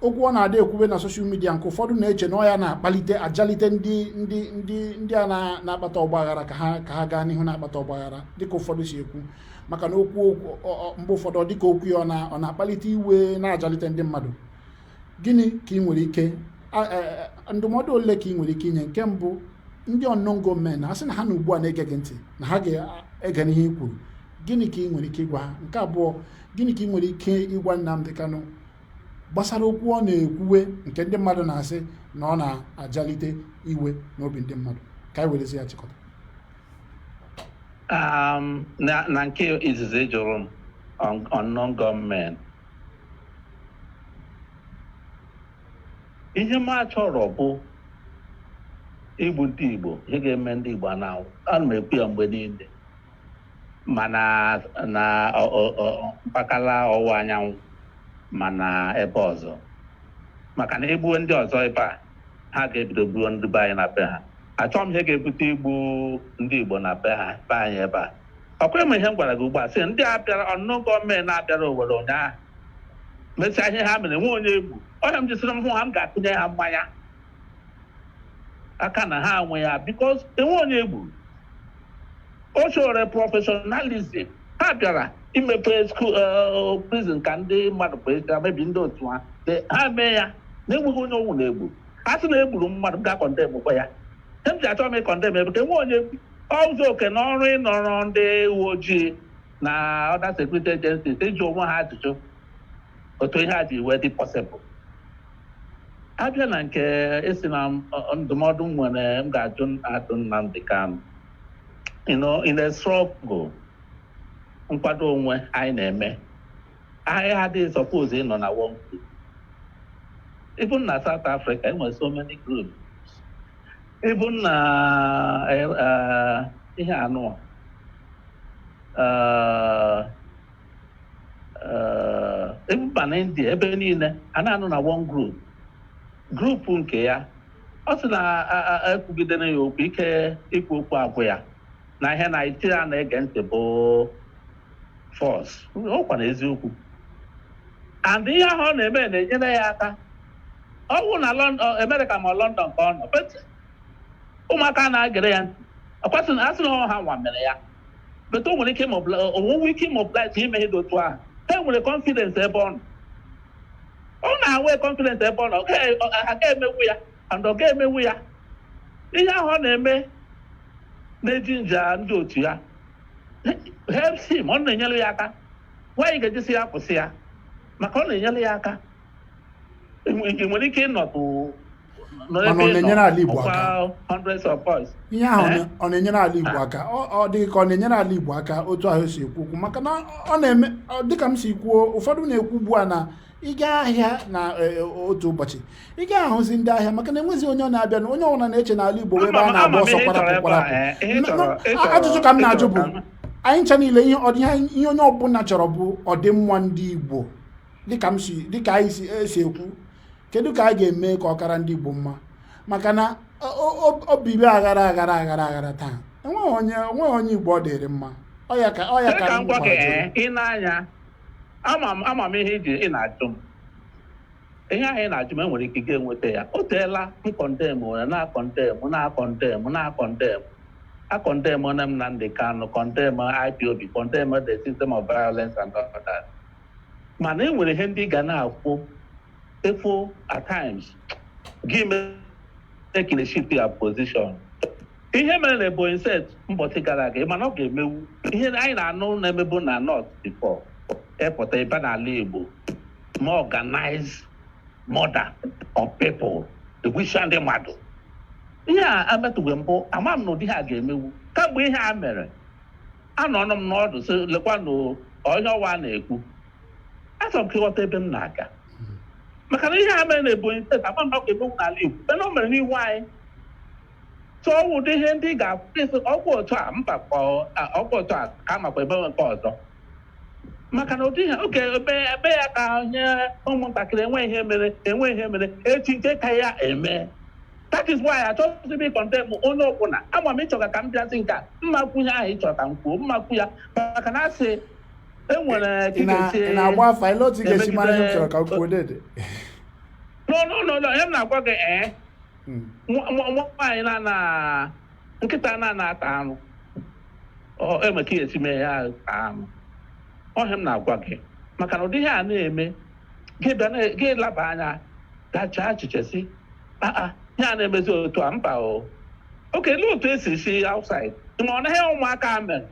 okwu ọ na-adị ekwube na soshal midia nke ụfọdụ na-eche na ọ ya na-akpalite ajalite ndị a na-akpata ọgbaghara ka ha gaa n'ihu na-akpata ọgbaghara dịka ụfọdụ si ekwu maka na okwu mgbe ụfọdụ dịka okwu ya ọ na-akpalite iwe na-ajalite ndị mmadụ. Gịnị ka ị nwere ike ndụmọdụ ole ka ị nwere ike inye? Nke mbụ, ndị unknown gọọmenti ha sị na ha na ugbu a na-ege gị ntị na ha ga-ege n'ihe i kwuru, gịnị ka ị nwere ike ịgwa ha? Nke abụọ, gịnị ka ị nwere ike ịgwa Nnamdi Kanu gbasara okwu ọ na-ekwuwe nke ndị mmadụ na-asị na ọ na-ajalite iwe n'obi ndị mmadụ? Ka anyị werezi ya chịkọta. Na nke izizi jụrụ m unknown gọọmenti, ihe m achọrọ bụ igbu ndị Igbo, ihe ga-eme ndị Igbo na-anwụ. Ana m ekwu ya mgbe niile, mana na mpaghara ọwụwa anyanwụ ma na ebe ọzọ, maka na egbuo ndị ọzọ ebe a, ha ga-ebido gbuo ndị be anyị na be ha. Achọghị m ihe ga-ebute igbu ndị Igbo na be anyị ebe a. Ọkwa ịma ihe m gwara gị ugbu a, sị ndị a bịara unknown gọọmenti na-abịara Owerri ụnyaahụ mesịa ihe ha mere nwe onye egbu. Onye m jisiri m hụ ha, m ga-akụnye ha mmanya aka na ha nwe ya, because enwe onye egbu. O chọrọ professionalism. Ha bịara imepe prison ka ndị mmadụ kpesịa mebi ndị otu ha mee ya na-enweghị onye ọnwụ na-egbu. A sị na egburu mmadụ ga-akọndem kwa ya. M ji achọ m ịkọndem ebe ka enwe onye egbu. Ọzọ oke na ọrụ ịnọrọ ndị uwe ojii na other security agencies ịjụ onwe ha ajụjụ otu ihe a ji wee dị possible. Abịa na nke esi na ndụmọdụ nwere m ga-ajụ Nnamdi Kanu, in a struggle nkwado onwe anyị na-eme, anyị adịghị suppose ịnọ na one group. Even na South Africa, enwere so many groups. Even na ihe anụ even na India, ebe niile a na-anụ na one group. Grupu nke ya, ọ sị na ekwugidere ya okwu ike ikwu okwu abụ ya na ihe na iti a na-ege ntị bụ force. Ọkwa na eziokwu. And ihe ahụ ọ na-eme na-enyere ya aka. Ọ bụ na America ma London ka ọ nọ, but ụmụaka na-agere ya ntị. Ọkwasị na asị na ha nwa mere ya, but o nwere ike onwe ike mobilize ime ihe dị otu ahụ. Ha nwere confidence ebe ọ nọ. Ọ na-enwe confidence ebe ọ nọ, a ga-emewu ya and ọ ga-emewu ya. Ihe ahụ ọ na-eme na-eji nja ndị otu ya helps him, ọ na-enyere ya aka. Nwaanyị ga-ejisi ya kwụsị ya maka ọ na-enyere ya aka. Ị nwere ike ịnọtụ hundreds of us. Ihe ahụ ọ na-enyere ala Igbo aka. Ọ dị ka ọ na-enyere ala Igbo aka otu ahụ si ekwu maka na ọ na-eme dịka m si kwuo, ụfọdụ na-ekwu ugbu a na ịga ahịa na otu ụbọchị ị ga-ahụzi ndị ahịa maka na enwezi onye ọ na-abịa na onye ọbụla na-eche n'ala Igbo ebe a na-agba ọsọ kwarapụ. Ajụjụ ka m na-ajụ bụ anyị ncha niile ihe onye ọbụla chọrọ bụ ọdịmma ndị Igbo. Dịka anyị si ekwu, kedu ka a ga-eme ka ọkara ndị Igbo mma? Maka na obibi aghara taa enweghị onye Igbo ọ dịrị mma. Ọ ya ka ị na-anya ama m ihe ị na-ajụ m. Ihe ahụ ị na-ajụ m enwere ike ga-enweta ya. O teela nkọndem akọndem na Nnamdi Kanu, kọndem IPOB, kọndem the system of violence and all that. Mana enwere ihe ndị ga na-akwụ efu at times gị mee shift your position. Ihe mere na Ebonyi set mbọchị gara aga mana ọ ga-emewu ihe anyị na-anụ na-emebu na North before epụta ebe n'ala Igbo more organized murder of people, egbucha ndị mmadụ. Ihe a ametụghị mbụ, ama m na ụdị ha ga-emewu. Kamgbe ihe a mere, anọnụ m n'ọdụ sị lekwa na onye ọwa na-ekwu achọrọ m ka ịghọta ebe m na-aga, maka na ihe a mere na Ebonyi steeti ama m na ọ ga-emewu n'ala Igbo ebe na o mere n'ihu anyị. Tụọ ụdị ihe ndị ga-akwụsị ọgwụ otu a mba ọgwụ otu a ka makwa ebe nke ọzọ. Maka na ụdị ha oge ebe ya ka onye ụmụntakịrị enwe ihe mere echi nke ka ya eme. That is why I chose to be condemn onye ọbụla. Ama m ịchọga ka m bịazi nke a mma kwunye ahụ ịchọrọ ka m kwuo mma kwu ya maka na asị enwere na-agba afa ile otu ga-esi mara ihe m chọrọ ka m kwuo dede. no em na-agwa gị nwaanyị na nkịta na-ata anụ emeka esi mee ya anụ ọhịa m na-agwa gị maka na ụdị ihe a na-eme gị laba anya gachaa achịcha si ihe a na-emezi otu a mba oke lee otu esi si outside ma ọ naghị ụmụaka mere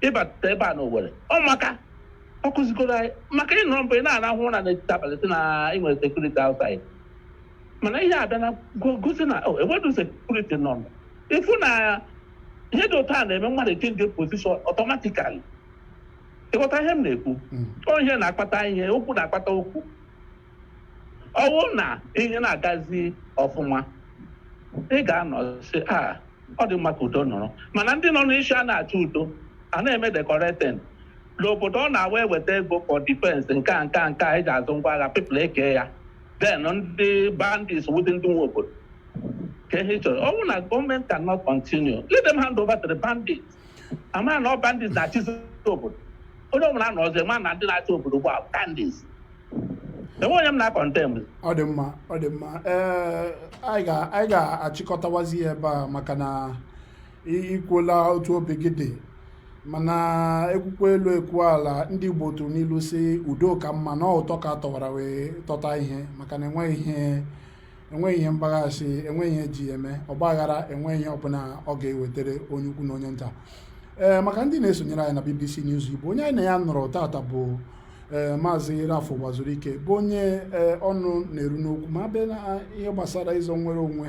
ịbata ebe a n'Owerri ụmụaka ọ kụzigoro anyị maka ịnọrọ mgbe ị na-arahụ ụra n'etiti abalị sị na ị nwere sekuriti outside mana ihe abịa na gosi na enweghị sekuriti nọ ịfụ na ihe dị otu a na-eme mmadụ change position automatically ịghọta ihe m na-ekwu ihe na-akpata ihe okwu na-akpata okwu ọwụ na ihe na-agazi ọfụma ị ga-anọ sị ọ dị mma ka udo nọrọ mana ndị nọ n'isi a na-achọ udo a na-eme decorating n'obodo ọ na-awa eweta ego for defense nke eji azụ ngwa agha people eke ya then ndị bandits wụdị ndị nwe obodo ka ihe chọrọ ọnwụ na gọọmenti cannot continue let them hand over to the bandits ama na ọ bandits na-achịzi obodo onye ọbụla anọ ọzọ ma na ndị na-achị obodo bụ bandits enwe onye m na-akọntem. Ọ dị mma anyị ga-achịkọtawazi ebe a maka na ikwuola otu obi gị dị mana ekwukwa elu ekwu ala ndị Igbo tụrụ n'ilu si udo ka mma na ụtọ ka tọwara wee tọta ihe maka na enweghị ihe mgbaghasị enweghị ihe ji eme ọgbaghara enweghị ihe ọbụla ọ ga-ewetere onye ukwu na onye nta maka ndị na-esonyere anyị na BBC News Igbo onye anyị na ya nọrọ tata bụ Maazị Rafo Uwazurike bụ onye ọnụ na-eru n'okwu ma abịa na ihe gbasara ịzọ nwere onwe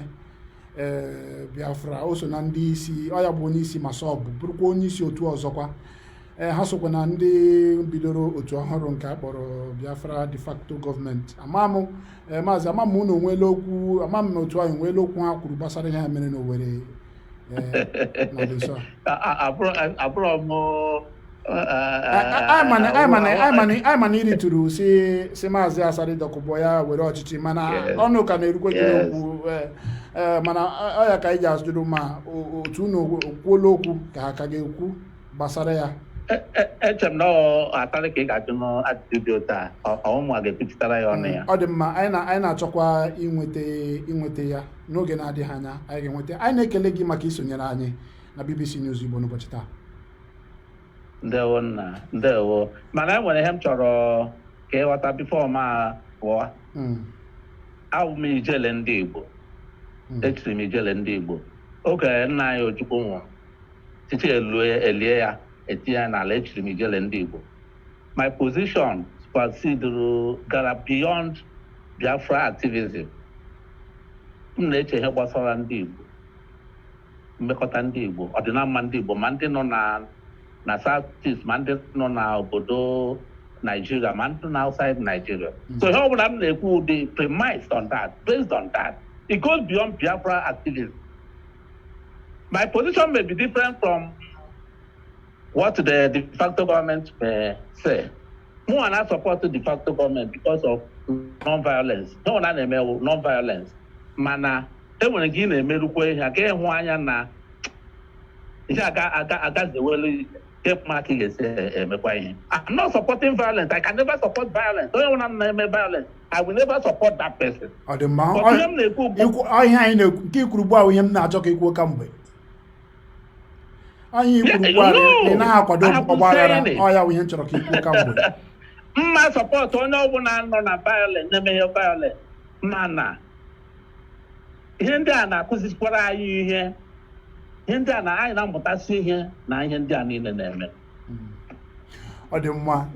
Biafra o so na ndị isi ọ ya bụ onye isi Masọbụ bụrụkwa onye isi otu ọzọkwa ha sokwa na ndị bidoro otu ọhụrụ nke a kpọrọ Biafra de facto gọọmenti maazị amam unu onweela okwu amam otu anyị nweela okwu ha kwuru gbasara ihe mere n'Owerri na nso anyị mana iri tụrụ si maazị Asari Dokubo ya were ọchịchị mana ọnụ ka na-erukwe gị n'okwu mana ọ ya ka anyị ji azụrụ ma otu unu kwuola okwu ka ha ka ga-ekwu gbasara ya. Eche m na atarị ka ị ga-ajụ n'ajụjụ dị ụtọ a ọmụmụ a ga-ekwuchitara ya ọnụ ya. Ọ dị mma anyị na-achọkwa inweta ya n'oge na-adịghị anya anyị ga-enweta. Anyị na-ekele gị maka isonyere anyị na BBC News Igbo n'ụbọchị taa. Ndewo nna ndewo mana e nwere ihe m chọrọ ka ịghọta bifo ma pụọ awụ m ijele ndị Igbo echiri m ijele ndị Igbo oge nna anyị Ojukwu nwụrụ titi elie ya etinye ya n'ala echiri m ijele ndị Igbo my position gara beyond Biafra activism m na-eche ihe gbasara ndị Igbo mmekọta ndị Igbo ọdịnamma ndị Igbo ma ndị nọ na South East ma ndị nọ na obodo Nigeria ma ndị na outside Nigeria. So ihe ọbụla m na-ekwu dị premised on that, based on that. It goes beyond Biafra activism. My position may be different from what the de facto government may say. More and I support the de facto government because of non-violence. No one na-eme non-violence. Mana enwere gị na-emerukwa ihe aka ịhụ anya na ihe agazewelu I'm not supporting violence. I can never support violence. Don't want to name violence. I will never support that person. Ọ dị mma. Ihe anyị na-ekwu nke ikwuru gba ihe m na-achọ ka ikwuo kamgbe. Anyị ikwuru gba ị na-akwado ọgbaghara ọ ya ihe m chọrọ ka ikwuo kamgbe. Mma support onye ọbụla nọ na violence na-eme ihe violence mana ihe ndị a na-akụzikwara anyị ihe ndị a na anyị na-amụtasị ihe na ihe ndị a niile na-eme. Ọ dị mma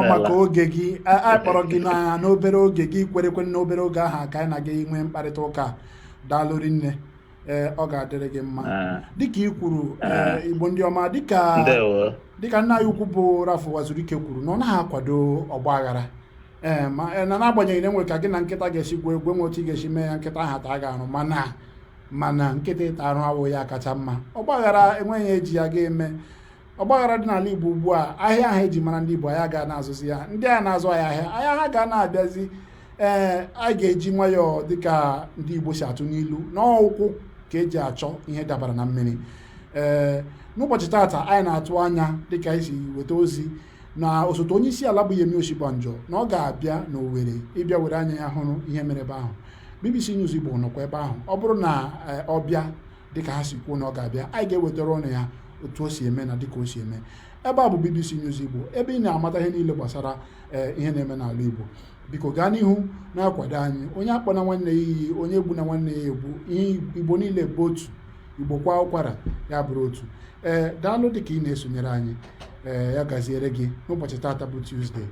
maka oge gị anyị kpọrọ gị n'obere oge gị kwerekwe n'obere oge ahụ ka anyị na gị nwee mkparịta ụka daalụ rinne ọ ga-adịrị gị mma dịka i kwuru Igbo ndị ọma dịka nna anyị ukwu bụ Rafo Uwazurike kwuru na ọ naghị akwado ọgbaghara na n'agbanyeghị na enwere ka gị na nkịta ga-esi gwa egwu enwe otu ị ga-esi mee ya nkịta ahụ taa ga-arụ mana nkịta ịta arụ awụ ya kacha mma ọgbaghara enweghị eji ya ga-eme ọgbaghara dị n'ala Igbo ugbu a ahịa ahụ eji mara ndị Igbo ahịa ga na-azụzi ya ndị a na-azụ ahịa ha ga na-abịazi a ga-eji nwayọọ dịka ndị Igbo si atụ n'ilu n'ụkwụ ka eji achọ ihe dabara na mmiri n'ụbọchị tata anyị na-atụ anya dịka isi weta ozi na osote onye isi ala bụ Yemi Osibanjo na ọ ga-abịa n'Owerri ịbịa were anya ya hụrụ ihe mere ebe ahụ. BBC News Igbo nọkwa ebe ahụ. Ọ bụrụ na ọ bịa dịka ha si kwuo na ọ ga-abịa, anyị ga-ewetara ọnụ ya otu o si eme na dịka o si eme. Ebe a bụ BBC News Igbo, ebe ị na-amata ihe niile gbasara ihe na-eme n'ala Igbo. Biko gaa n'ihu na-akwado anyị. Onye akpọ na nwanne ya iyi, onye egbu na nwanne ya egbu, ihe Igbo niile bụ otu. Igbo kwa ụkwara ya bụrụ otu. Daalụ dịka ị na-esonyere anyị. Ya gaziere gị n'ụbọchị tata bụ Tuesday.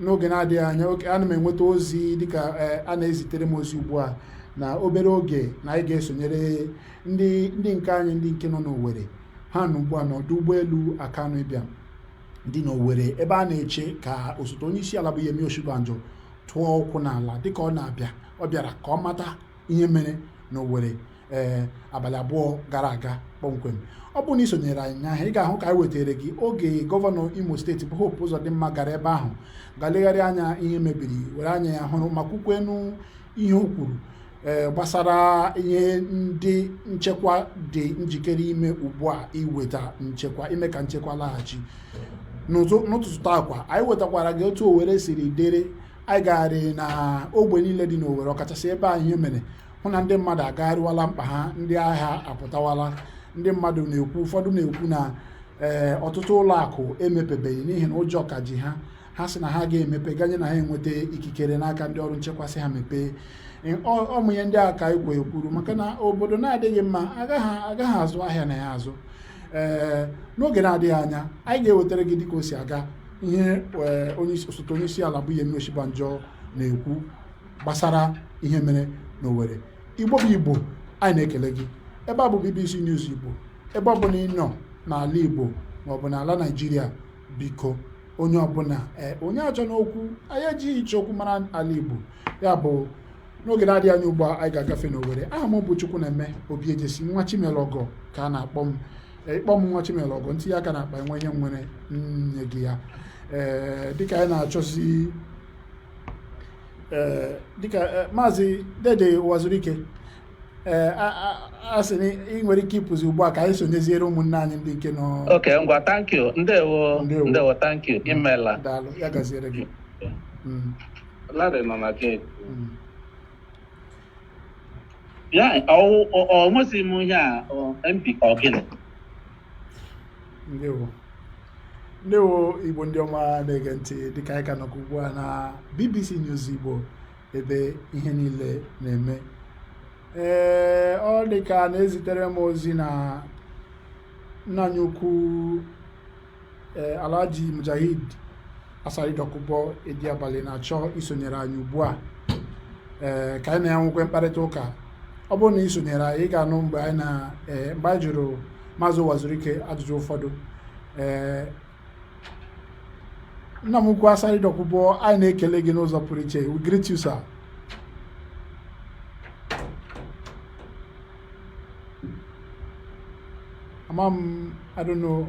N'oge na-adịghị anya, ana m enweta ozi dịka a na-ezitere m ozi ugbu a na obere oge na anyị ga-esonyere ndị nke anyị ndị nke nọ n'Owerri. Ha nọ ugbu a n'ọdụ ụgbọelu Akanụ Ibiam dị n'Owerri, ebe a na-eche ka osote onye isi ala bụ Yemi Osibanjo tụọ ụkwụ n'ala dịka ọ na-abịa. Ọ bịara ka ọ mata ihe mere n'Owerri abalị abụọ gara aga kpọmkwem. Ọ bụ na isonyere anyị ahụ, ị ga-ahụ ka anyị wetara gị oge gọvanọ Imo steeti bụ Hope Uzodimma gara ebe ahụ galegharị anya ihe mebiri, were anya ya hụrụ ma kwukwenu ihe o kwuru gbasara ihe ndị nchekwa dị njikere ime ugbu a iweta nchekwa, ime ka nchekwa laghachi. N'ụtụtụ takwa anyị wetakwara gị otu Owerri siri dere. Anyị gagharị na ogbe niile dị n'Owerri, ọkachasị ebe ahụ ihe mere, hụ na ndị mmadụ agagharịwala mkpa ha, ndị agha apụtawala. Ndị mmadụ na-ekwu, ụfọdụ na-ekwu na ọtụtụ ụlọ akụ emepebeghị n'ihi na ụjọ ka ji ha. Ha sị na ha ga-emepe ganye na ha enweta ikikere n'aka ndị ọrụ nchekwa sị ha mepee. Ọmụ ihe ndị a ka anyị kwuru maka na obodo na-adịghị mma agaghị azụ ahịa na ya azụ. N'oge na-adịghị anya anyị ga-ewetara gị dịka o si aga ihe osote onye isi ala bụ Yemi Osibanjo na-ekwu gbasara ihe mere n'Owerri. Igbo bụ Igbo, anyị na-ekele gị. Ebe a bụ BBC News Igbo. Ebe ọbụla ị nọ n'ala Igbo maọbụ n'ala Naịjirịa, biko onye ọbụla onye achọ n'okwu, anyị ejighị ịchọ okwu mara ala Igbo. Ya bụ n'oge na-adịghị anya ugbu a anyị ga-agafe n'Owerri. Aha m bụ Chukwuneme Obiejesi, nwa Chimelọgọ ka a na-akpọ m. Ịkpọ m nwa Chimelọgọ, ntinye aka na-akpa enwe ihe nwere nye gị ya. Dịka anyị na-achọzi dịka Maazị Dede Uwazurike, a sị na ị nwere ike ịpụzi ugbu a ka anyị sonyeziere ụmụnne anyị ndị nke nọ. Okay, ngwa, thank you. Ndewo, thank you. Imela. Daalụ, ya gaziere gị. Larry nọ na gate. Ya, ọ nwesị m ihe a MP Ogini. Ndewo Igbo ndị ọma na-ege ntị, dịka anyị ka nọ ugbu a na BBC News Igbo, ebe ihe niile na-eme. Ọ dị ka na-ezitere m ozi na nna anyị ukwu Alhaji Mujahid Asari Dokubo Ediabalị na-achọ isonyere anyị ugbu a ka anyị na ya nwekwe mkparịta ụka. Ọ bụrụ na isonyere anyị, ị ga-anụ mgbe anyị jụrụ Maazị Uwazurike ajụjụ ụfọdụ. Nna m ukwu Asari Dokubo, anyị na-ekele gị n'ụzọ pụrụ iche. We greet you, sir. I don't know.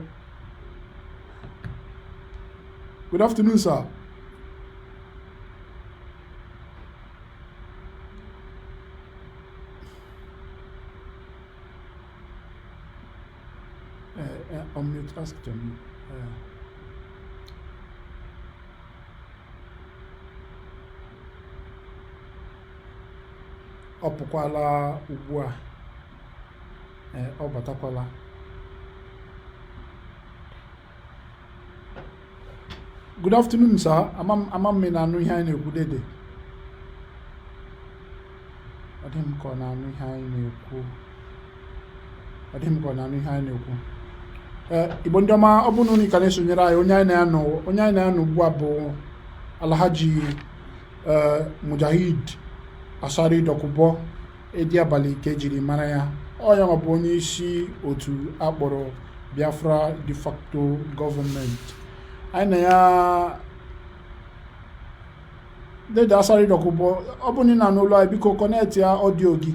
Good afternoon, sir. Unmute, ask them. Ọ pụkwala ugbu a. Ọ batakwala. Good afternoon, sir. Amam me na anu ihe anyị na-ekwu dede. Ọ dị m ka ọ na-anụ ihe anyị na-ekwu. Igbo ndị ọma, ọ bụ na unu ka na-esonyere anyị, onye anyị na-anọ ugbu a bụ Alhaji Mujahid Asari Dokubo Ediabalị ka ejiri mara ya. Ọ ya bụ onye isi otu akpọrọ Biafra de facto gọọmenti. Anyị na ya Dede Asari Dokubo, ọ bụ na n'ụlọ anyị, biko kọnekt ya ọdịo gị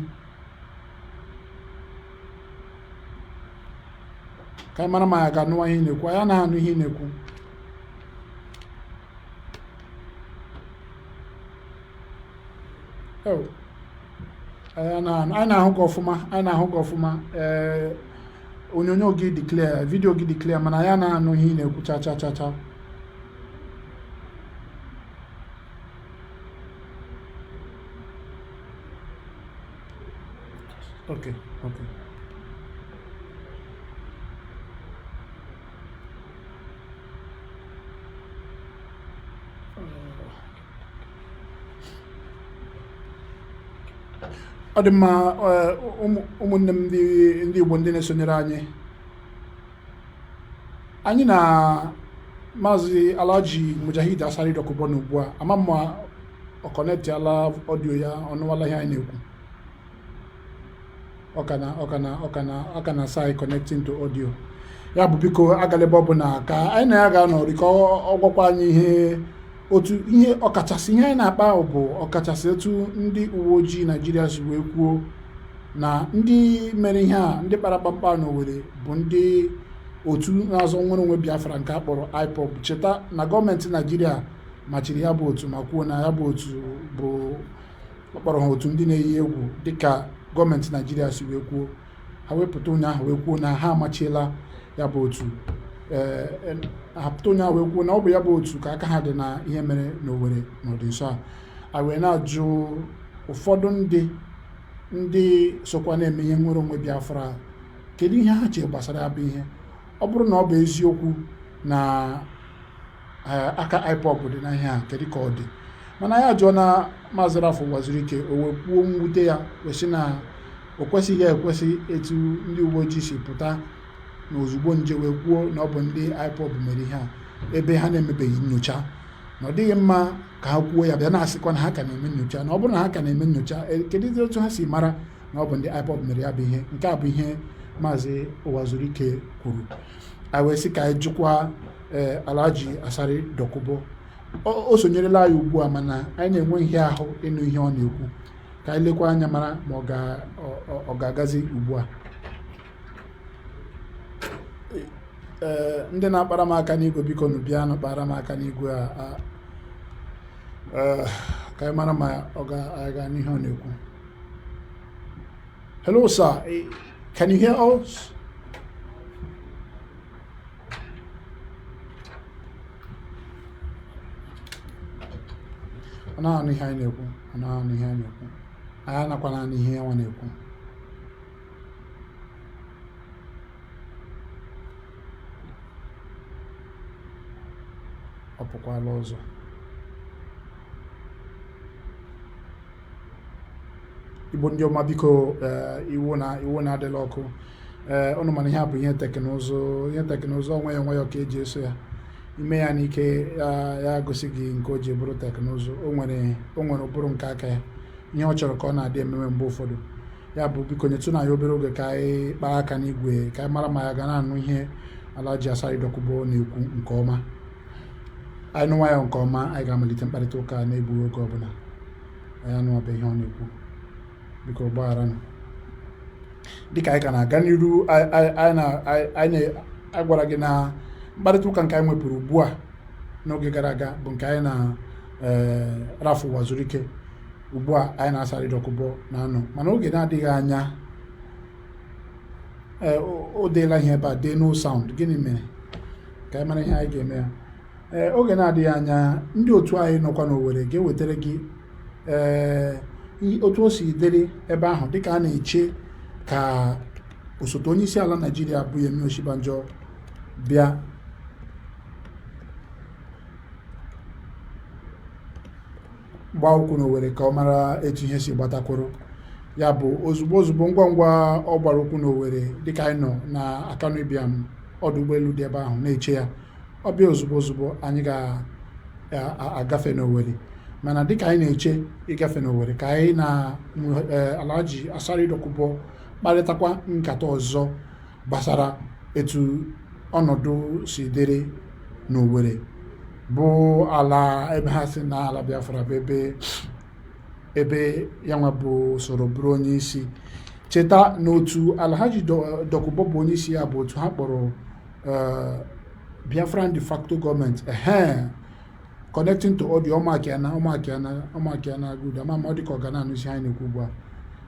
ka anyị mara ma ya ga-anụwa ihe na-ekwu. Anyị na-anụ ihe na-ekwu. Anyị na-ahụ gị ọfụma. onyonyo gị dị clear, video gị dị clear, mana ya na-anụ ihe ị na-ekwu cha cha cha cha. Okay. Ọ dị mma, ụmụnne m ndị Igbo ndị na-esonyere anyị na Maazị Alhaji Mujahid Asari Dokubo ugbu a, ama mma ọ kọnektiala ọdio ya, ọnụwala ihe anyị na-ekwu. Ọ ka na sai connecting to audio. Ya bụ biko agalebe ọbụla ka anyị na ya ga-anọ ka ọ gwakwa anyị ihe ọkachasị ihe anyị na-akpa bụ ọkachasị etu ndị uwe ojii Naịjirịa si wee kwuo na ndị mere ihe a, ndị kpara kpamkpa n'Owerri bụ ndị otu na-azọ nwere onwe Biafra nke akpọrọ IPOB. Cheta na gọọmenti Naịjirịa machiri ya bụ otu ma kwuo na ya bụ otu bụ ọkpọrọ ha otu ndị na-eyi egwu dịka gọọmenti Naịjirịa si wee kwuo. Ha wepụta ụnyaahụ wee kwuo na ha amachiela ya bụ otu, ha pụta ụnyaahụ wee kwuo na ọ bụ ya bụ otu ka aka ha dị na ihe mere n'Owerri n'ọdị nso a. Wee na-ajụ ụfọdụ ndị sokwa na-eme ihe nwere onwe Biafra kedu ihe ha chere gbasara ya bụ ihe. Ọ bụrụ na ọ bụ eziokwu na aka IPOB dị na ihe a, kedu ka ọ dị? Mana ya jụọ na Maazị Uwazurike o wee kwuo mwute ya wesị na o kwesịghị ekwesị etu ndị uwe ojii si pụta na ozugbo nje wee kwuo na ọ bụ ndị IPOB mere ihe a ebe ha na-emebeghị nnyocha, na ọ dịghị mma ka ha kwuo ya bịa na-asịkwa na ha ka na-eme nnyocha. Na ọ bụrụ na ha ka na-eme nnyocha, kedu otu ha si mara na ọ bụ ndị IPOB mere ya bụ ihe? Nke a bụ ihe Maazị Uwazurike kwuru. Anyị wee sị ka anyị jụkwa Alhaji Asari Dokubo. O sonyerela anyị ugbu a, mana anyị na-enwe ihe ahụ ịnụ ihe ọ na-ekwu. Ka anyị lekwa anya mara ma ọ ga-agazi ugbu a. Ndị na-akpara m aka n'igwe, biko nụ bịa nụ kpara m aka n'igwe a, ka anyị mara ma ọ ga-aga n'ihe ọ na-ekwu. Hello sir, can you hear us? Ọ na-anụ ihe anyị na-ekwu, anyị anakwana anụ ihe nwa na-ekwu. Ọ pụkwala ọzọ. Igbo ndị ọma, biko iwu na-adịla ọkụ. Ụnụ mana ihe a bụ ihe teknụzụ onwe ka eji eso ya. Ime ya n'ike ya gosi gị nke o ji bụrụ teknụzụ. O nwere ụbụrụ nke aka ya, ihe ọ chọrọ ka ọ na-adị ememe mgbe ụfọdụ. Ya bụ biko nyetụ na ya obere oge ka anyị kpaa aka n'igwe ka anyị mara ma ya ga na-anụ ihe Alhaji Asari Dokubo na-ekwu nke ọma. Anyị nụwa ya nke ọma, anyị ga-amalite mkparịta ụka na-egbughị oge ọbụla. Anyị anụwabe ihe ọ na-ekwu, biko gbaghara nụ. Dịka anyị ka na-aga n'iru, anyị gwara gị na mkparịta ụka nke anyị nwepụrụ ugbu a n'oge gara aga bụ nke anyị na Uwazurike. Ugbu a anyị na Asari Dokubo na-anọ, mana oge na-adịghị anya o deela ihe ebe a, dee no sound. Gịnị mere? Ka anyị mara ihe anyị ga-eme ya. Oge na-adịghị anya ndị otu anyị nọkwa n'Owerri ga-ewetara gị otu o si dịrị ebe ahụ, dịka a na-eche ka osote onye isi ala Naịjirịa bụ Yemi Osibanjo bịa gbaa ụkwụ n'Owerri ka ọ mara etu ihe si gbatakwuru. Ya bụ ozugbo ngwa ngwa ọ gbara ụkwụ n'Owerri, dịka anyị nọ na Akanu Ibiam ọdụ ụgbọelu dị ebe ahụ na-eche ya, ọ bịa ozugbo anyị ga-agafe n'Owerri. Mana dịka anyị na-eche ịgafe n'Owerri, ka anyị na Alhaji Asari Dokubo kparịtakwa nkata ọzọ gbasara etu ọnọdụ si dịrị n'Owerri, bụ ala ebe ha si na ala Biafra bụ ebe ya nwa bụ soro bụrụ onye isi. Cheta n'otu Alhaji Dokubo bụ onye isi ya bụ otu ha kpọrọ Biafran de facto government. Connecting to audio, ọmakiana good. Ama ọ dị ka ọ ga na-anụ isi anyị na-ekwu ugbu a.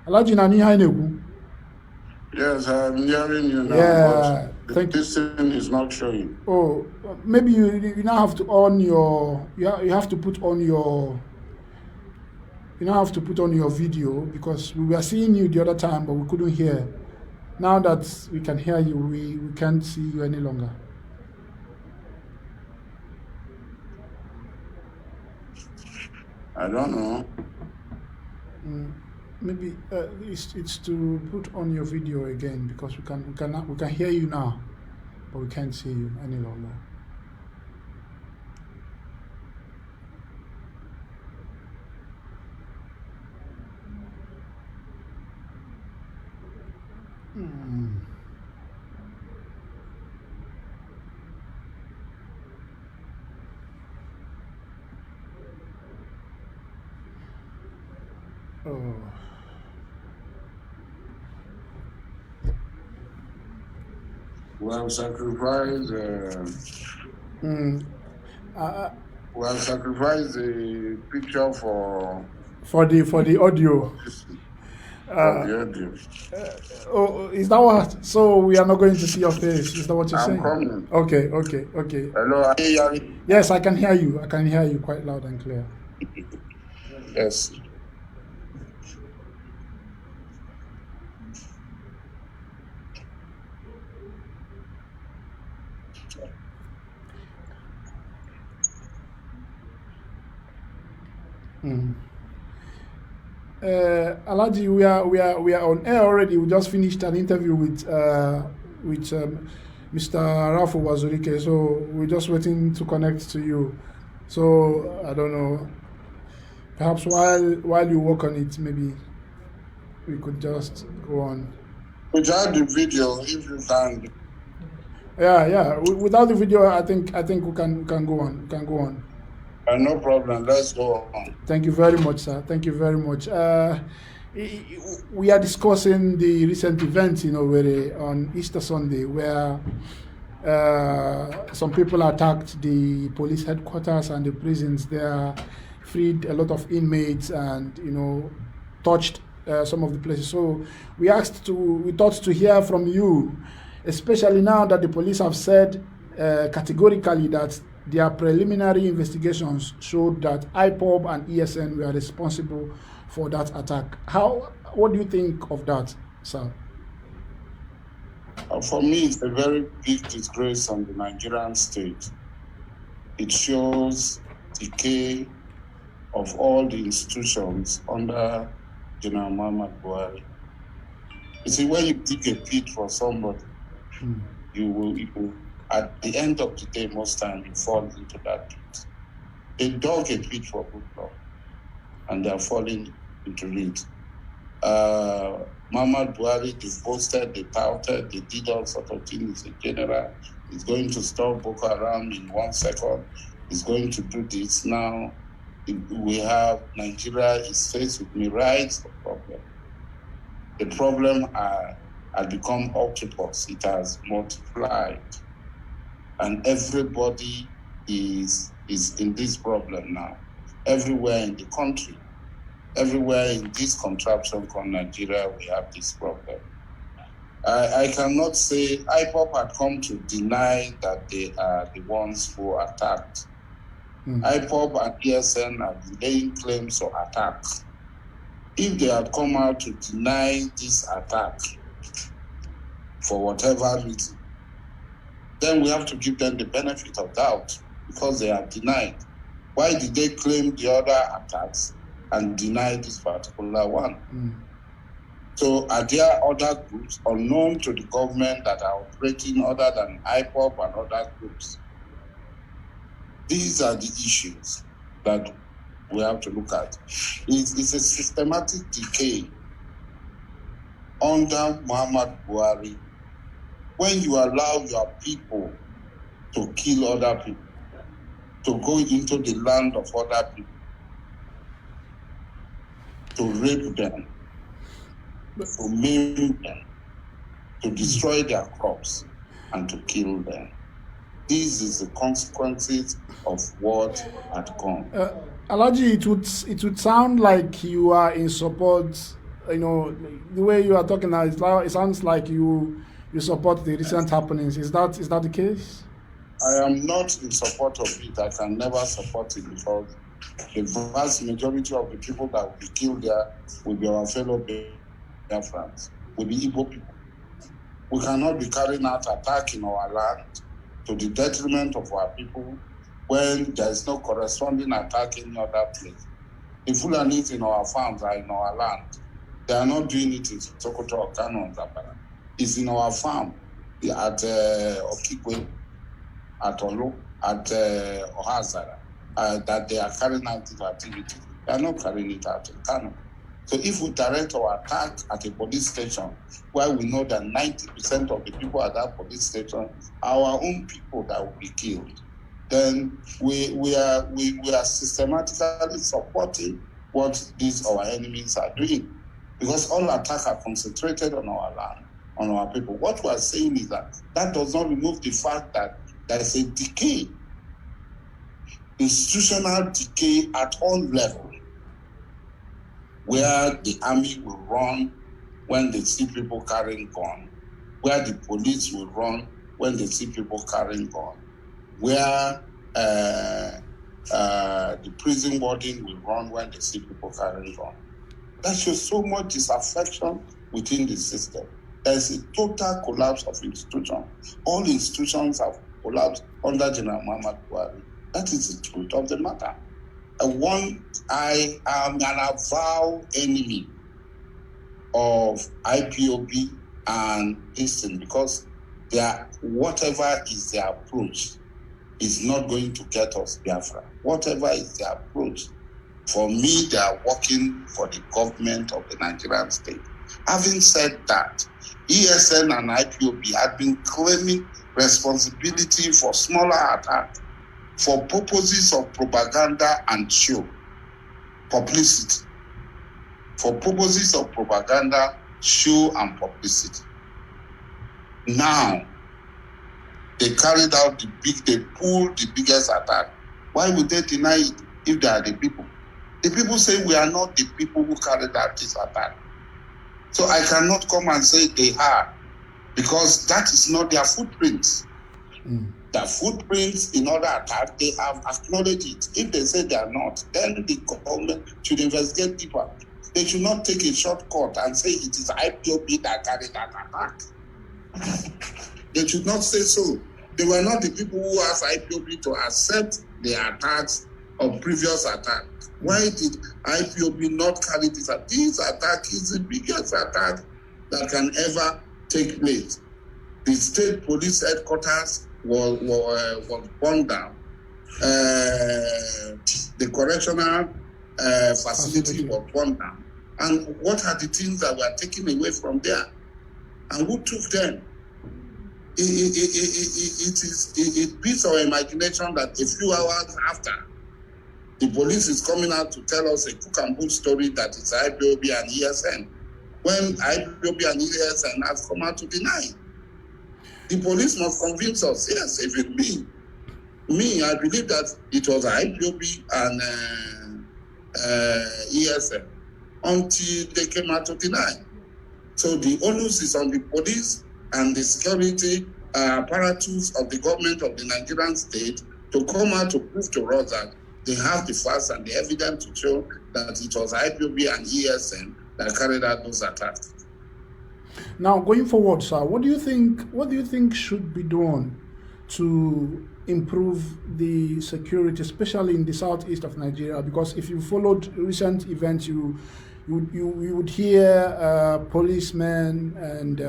Alhaji na-anụ ihe anyị na-ekwu. Yes, I'm hearing you now, Yeah, but thank you. this thing is not showing. Oh, maybe you now have to on your you have to put on your you now have to put on your video because we were seeing you the other time, but we couldn't hear. Now that we can hear you, we can't see you any longer. I don't know. Maybe it's to put on your video again because we can hear you now, but we can't see you any longer. Oh. We have sacrificed. We have sacrificed the picture for the audio. for the audio. Oh, is that what? So we are not going to see your face? Is that what you're I'm saying? coming. Okay. Hello, are you hearing? Yes, I can hear you. I can hear you quite loud and clear. Yes. Alaji, we are on air already. We just finished an interview with Mr. Rafu Uwazurike, so we're just waiting to connect to you. So I don't know. Perhaps while you work on it, maybe we could just go on. Without the video, if you can. Yeah. Without the video, I think we can go on. We can go on. No problem. Let's go on. Thank you very much, sir. Thank you very much. We are discussing the recent events in Owerri on Easter Sunday, where some people attacked the police headquarters and the prisons there, freed a lot of inmates, and touched some of the places. So we thought to hear from you, especially now that the police have said categorically that their preliminary investigations showed that IPOB and ESN were responsible for that attack. What do you think of that, sir? For me, it's a very big disgrace on the Nigerian state. It shows decay of all the institutions under General Muhammad Buhari. You see, when you dig a pit for somebody, you will, at the end of the day, most times you fall into that pit. They dug a pit for Goodluck, and they are falling into it. Muhammad Buhari, they boasted, they touted, they did all sorts of things in general. He's going to stop Boko Haram in 1 second. He's going to do this now. We have Nigeria is faced with myriads of problems. The problem has become octopus. It has multiplied. And everybody is in this problem now. Everywhere in the country, everywhere in this contraption called Nigeria, we have this problem. I cannot say IPOP had come to deny that they are the ones who attacked. IPOP and ESN are laying claims of attack. If they had come out to deny this attack for whatever reason, then we have to give them the benefit of doubt because they are denied. Why did they claim the other attacks and deny this particular one? So are there other groups unknown to the government that are operating other than IPOP and other groups? These are the issues that we have to look at. It's a systematic decay under Muhammad Buhari. When you allow your people to kill other people, to go into the land of other people, to rape them, to maim them, to destroy their crops, and to kill them. This is the consequences of what had gone. Alaji, it would sound like you are in support the way you are talking now, it sounds like you support the recent happenings. Is that the case? I am not in support of it. I can never support it because the vast majority of the people that will be killed there will be our fellow Biafrans, will be Igbo people. We cannot be carrying out attack in our land to the detriment of our people when there is no corresponding attack in other place. The Fulanis in our farms are in our land. They are not doing it in Sokoto or Kano or Zapara. It's in our farm at Okigwe, at Olu, at Ohazara, that they are carrying out this activity. They are not carrying it out in Kano. So if we direct our attack at a police station where we know that 90% of the people at that police station are our own people that will be killed, then we are systematically supporting what these our enemies are doing. Because all attacks are concentrated on our land, on our people. What we are saying is that does not remove the fact that there is a decay, institutional decay at all levels, where the army will run when they see people carrying gun, where the police will run when they see people carrying gun, where the prison warden will run when they see people carrying gun. That shows so much disaffection within the system. There's a total collapse of institutions. All institutions have collapsed under General Muhammad Buhari. That is the truth of the matter. I am an avowed enemy of IPOB and this thing because whatever is their approach is not going to get us Biafra. Whatever is their approach, for me, they are working for the government of the Nigerian state. Having said that, ESN and IPOB had been claiming responsibility for smaller attacks for purposes of propaganda and show, publicity. For purposes of propaganda, show, and publicity. Now, they carried out they pulled the biggest attack. Why would they deny it if they are the people? The people say we are not the people who carried out this attack. So I cannot come and say they are, because that is not their footprints. Their footprints in other attacks, they have acknowledged it. If they say they are not, then the government should investigate deeper. They should not take a shortcut and say it is IPOB that carried that attack. They should not say so. They were not the people who asked IPOB to accept the attacks of previous attacks. Why did IPOB not carry this attack? This attack is the biggest attack that can ever take place. The state police headquarters was burned down. The correctional facility was burned down. And what are the things that were taken away from there? And who took them? It beats our imagination that a few hours after, the police is coming out to tell us a cook and bull story that it's IPOB and ESN, when IPOB and ESN has come out to deny. The police must convince us. Yes, even me, I believe that it was IPOB and ESN until they came out to deny. So the onus is on the police and the security apparatus of the government of the Nigerian state to come out to prove to us that they have the facts and the evidence to show that it was IPOB and ESN that carried out those attacks. Now, going forward, sir, what do you think should be done to improve the security, especially in the southeast of Nigeria? Because if you followed recent events, you would hear policemen and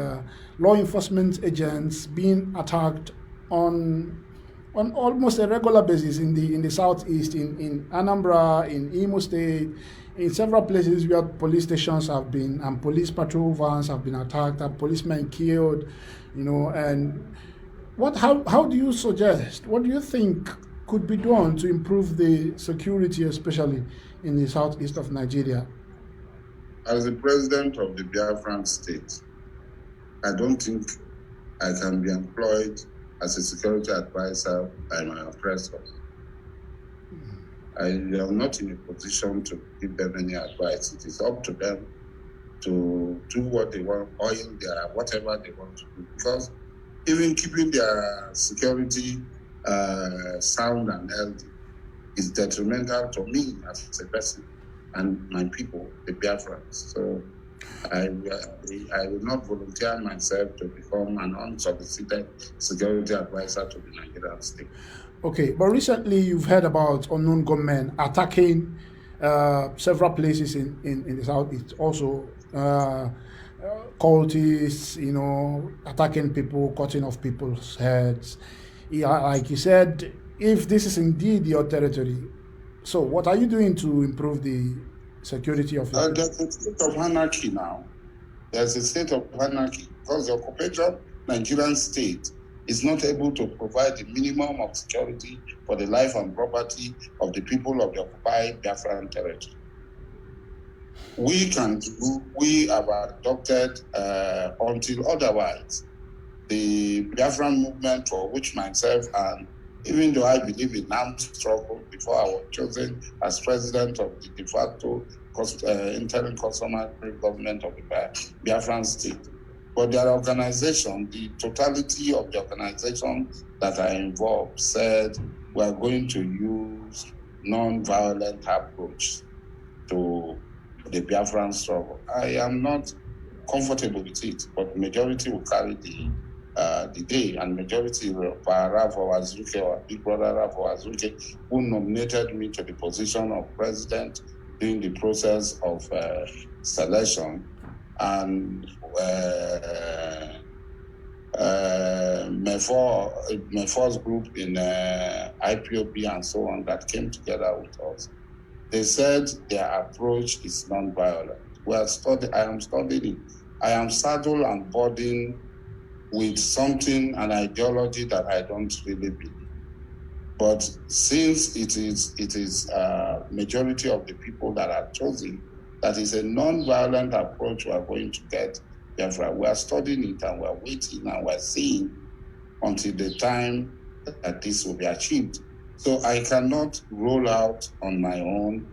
law enforcement agents being attacked on almost a regular basis in the southeast, in Anambra, in Imo State, in several places where police stations have been and police patrol vans have been attacked and policemen killed, and how do you suggest, what do you think could be done to improve the security, especially in the southeast of Nigeria? As the president of the Biafran state, I don't think I can be employed as a security advisor by my oppressors. I am not in a position to give them any advice. It is up to them to do what they want, oil their whatever they want to do. Because even keeping their security sound and healthy is detrimental to me as a person and my people, the Biafrans. So I will not volunteer myself to become an unsolicited security advisor to the Nigerian state. Okay, but recently you've heard about unknown gunmen attacking several places in the southeast. Also, cultists, attacking people, cutting off people's heads. Yeah, like you said, if this is indeed your territory, so what are you doing to improve the security of your There's a state of anarchy now. There's a state of anarchy because the occupation Nigerian state is not able to provide the minimum of security for the life and property of the people of the occupied Biafran territory. We have adopted until otherwise. The Biafran movement, for which myself and even though I believe in armed struggle before I was chosen as president of the de facto interim customary government of the Biafran state. But their organization, the totality of the organization that are involved said we are going to use non-violent approach to the Biafran struggle. I am not comfortable with it, but the majority will carry the day, and majority Rav Owerri, or big brother Rav Owerri, who nominated me to the position of president during the process of selection, and Mefor's group in IPOB and so on that came together with us. They said their approach is non-violent. I am studying it. I am saddled and burdened with something, an ideology that I don't really believe. But since it is majority of the people that are chosen, that is a non-violent approach we are going to get. Therefore, we are studying it and we are waiting and we are seeing until the time that this will be achieved. So I cannot roll out on my own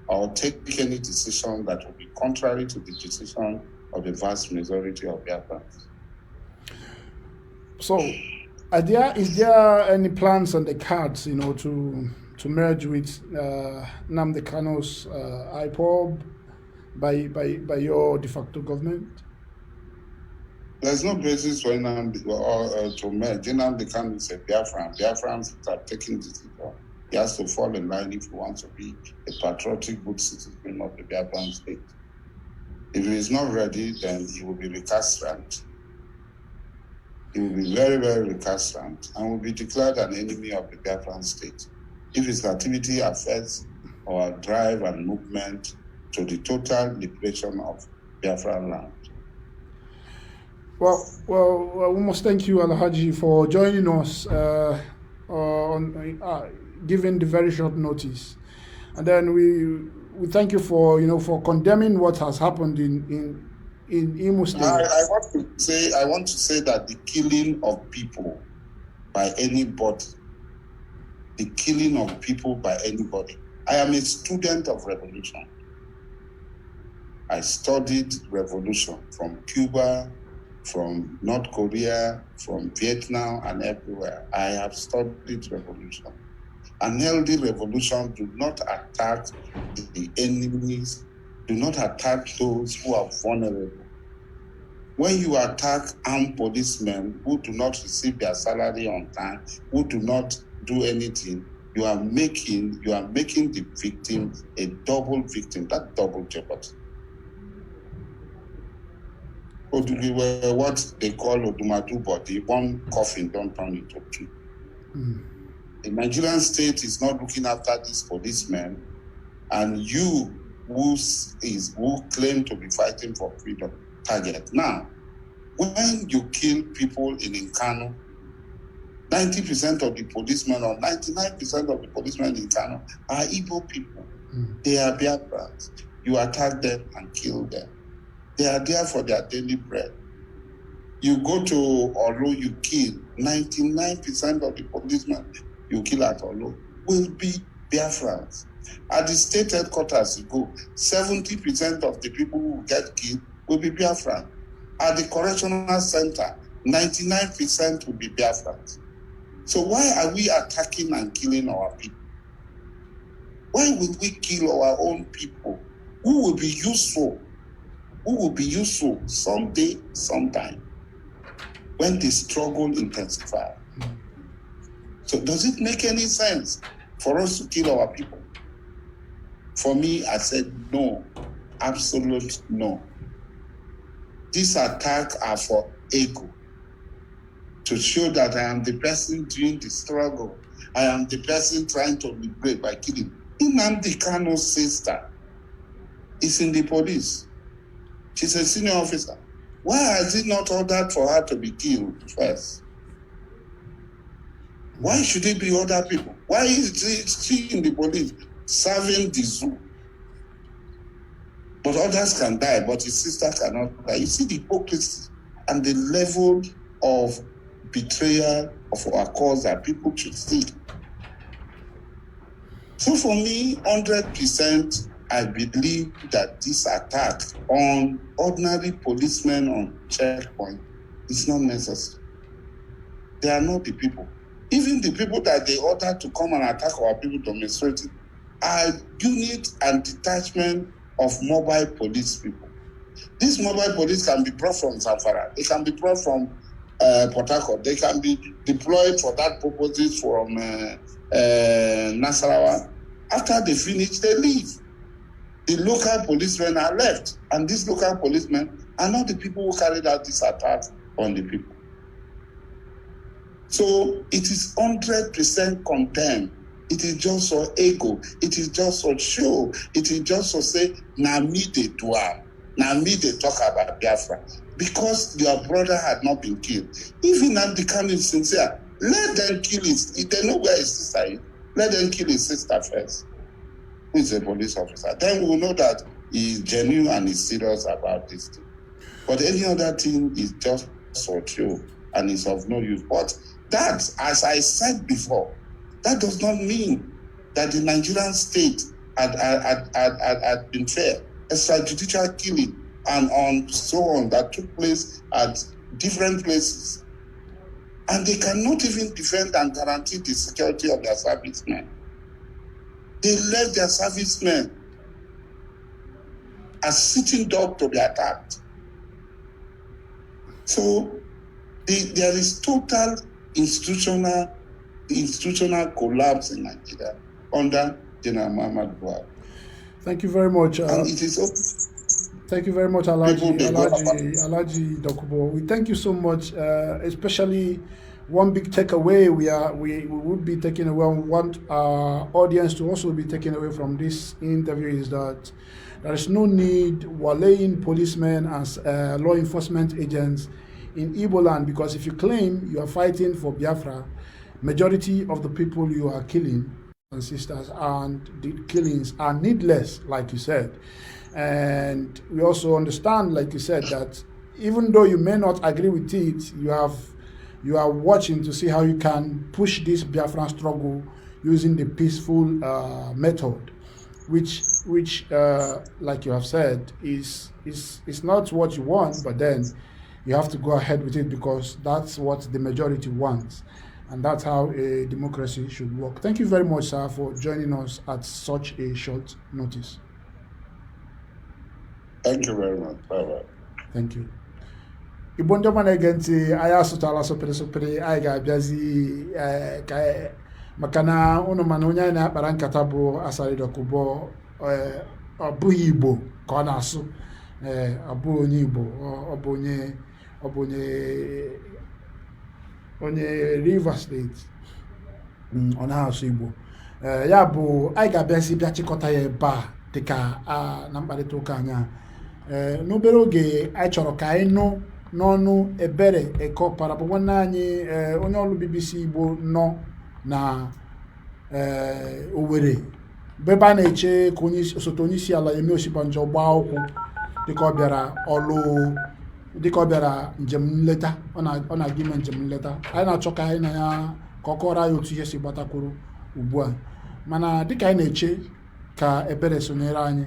or take any decision that will be contrary to the decision of the vast majority of Biafrans. So, is there any plans on the cards, to merge with Nnamdi Kanu's IPOB by your de facto government? There's no basis for Nnamdi to merge. Nnamdi Kanu is a Biafran. Biafrans are taking decision. He has to fall in line if he wants to be a patriotic, good citizen of the Biafran state. If he is not ready, then he will be recalcitrant. He will be very, very recalcitrant and will be declared an enemy of the Biafran state if his activity affects our drive and movement to the total liberation of Biafran land. Well, we must thank you, Alhaji, for joining us given the very short notice, and then we thank you for condemning what has happened in Imo State. I want to say that the killing of people by anybody, I am a student of revolution. I studied revolution from Cuba, from North Korea, from Vietnam, and everywhere. I have studied revolution. An healthy revolution do not attack the enemies, do not attack those who are vulnerable. When you attack armed policemen who do not receive their salary on time, who do not do anything, you are making the victim a double victim. That double jeopardy. What they call Odumadu body, one coffin don't turn into two. The Nigerian state is not looking after these policemen, and you who claim to be fighting for freedom target. Now, when you kill people in Nkanu, 90% of the policemen or 99% of the policemen in Nkanu are Igbo people. They are Biafrans. You attack them and kill them. They are there for their daily bread. You go to Olo, you kill 99% of the policemen you kill at Olo will be Biafrans. At the state headquarters you go, 70% of the people who get killed will be Biafran. At the correctional center, 99% will be Biafrans. So why are we attacking and killing our people? Why would we kill our own people who will be useful? Who will be useful someday, sometime, when the struggle intensifies? So does it make any sense for us to kill our people? For me, I said no, absolute no. These attacks are for ego, to show that I am the person doing the struggle. I am the person trying to liberate by killing. Nnamdi Kano's sister is in the police. She's a senior officer. Why has it not ordered for her to be killed first? Why should it be other people? Why is she in the police serving the zoo? But others can die, but his sister cannot die. You see the hypocrisy and the level of betrayal of our cause that people should see. So for me, 100%, I believe that this attack on ordinary policemen on checkpoint is not necessary. They are not the people. Even the people that they ordered to come and attack our people demonstrating are unit and detachment of mobile police people. These mobile police can be brought from Zamfara. They can be brought from Port Harcourt. They can be deployed for that purposes from Nasarawa. After they finish, they leave. The local policemen are left, and these local policemen are not the people who carried out this attack on the people. So it is 100% condemned. It is just for ego. It is just for show. It is just to say, na me they do am. Na me they talk about Biafra. Because your brother had not been killed. Even Nnamdi Kanu is sincere. Let them kill his, if they know where his sister is, let them kill his sister first, who is a police officer. Then we will know that he is genuine and is serious about this thing. But any other thing is just for show and is of no use. But that, as I said before, that does not mean that the Nigerian state had been fair. Extrajudicial killing and on so on that took place at different places. And they cannot even defend and guarantee the security of their servicemen. They left their servicemen as sitting dog to be attacked. So there is total institutional collapse in Nigeria under General Muhammad Buhari. Thank you very much. And it is thank you very much, Alaji Dokubo. We thank you so much, especially one big takeaway we would be taking away, we want our audience to also be taken away from this interview is that there is no need waylaying policemen as law enforcement agents in Igbo land, because if you claim you are fighting for Biafra, majority of the people you are killing and sisters and the killings are needless, like you said. And we also understand, like you said, that even though you may not agree with it, you are watching to see how you can push this Biafran struggle using the peaceful method, which like you have said, is not what you want, but then you have to go ahead with it because that's what the majority wants. And that's how a democracy should work. Thank you very much, sir, for joining us at such a short notice. Thank you very much. Bye-bye. Thank you. Igbo ndị ọma na-ege ntị, anyị asụtala sopere anyị ga-abịazi maka na ụnụ mana onye anyị na-akpara nkata bụ Asari Dokubo, ọ bụghị Igbo ka ọ na-asụ, ọ bụ onye Igbo, ọ bụ onye Rivers State, ọ na-asụ Igbo. Ya bụ anyị ga-abịazi bịa chịkọta ya ebe a dịka na mkparịta ụka anyị n'obere oge anyị chọrọ ka anyị nụ n'ọnụ Ebere Ekopara bụ nwanne anyị onye ọrụ BBC Igbo nọ na Owerri, ebe a na-eche ka osote onye isi ala Yemi Osibanjo gbaa ụkwụ dịka ọ bịara njem nleta, ọ na-aga ime njem nleta. Anyị na-achọ ka anyị na ya ka ọ kọrọ anyị otu ihe si gbatakwuru ugbu a, mana dịka anyị na-eche ka Ebere sonyere anyị,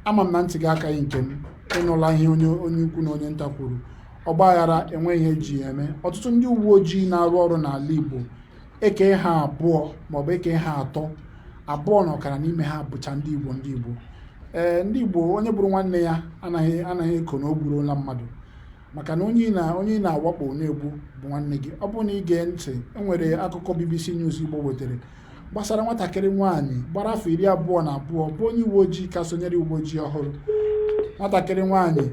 ama m na ntị ga-aka anyị nke m ịnụla ihe onye ukwu na onye nta kwuru. Ọgba aghara enweghị ihe eji ya eme. Ọtụtụ ndị uwe ojii na-arụ ọrụ n'ala Igbo eke ha abụọ maọbụ eke ha atọ, abụọ na ọkara n'ime ha bụcha ndị Igbo. Ndị Igbo onye bụrụ nwanne ya anaghị eko na o gburola mmadụ, maka na onye na-awakpo na-egbu bụ nwanne gị. Ọ bụrụ na ige ntị, enwere akụkọ BBC News Igbo wetara gbasara nwatakịrị nwaanyị gbara afọ 22 bụ onye uwe ojii ka sonyere uwe ojii ọhụrụ. Nwatakịrị nwaanyị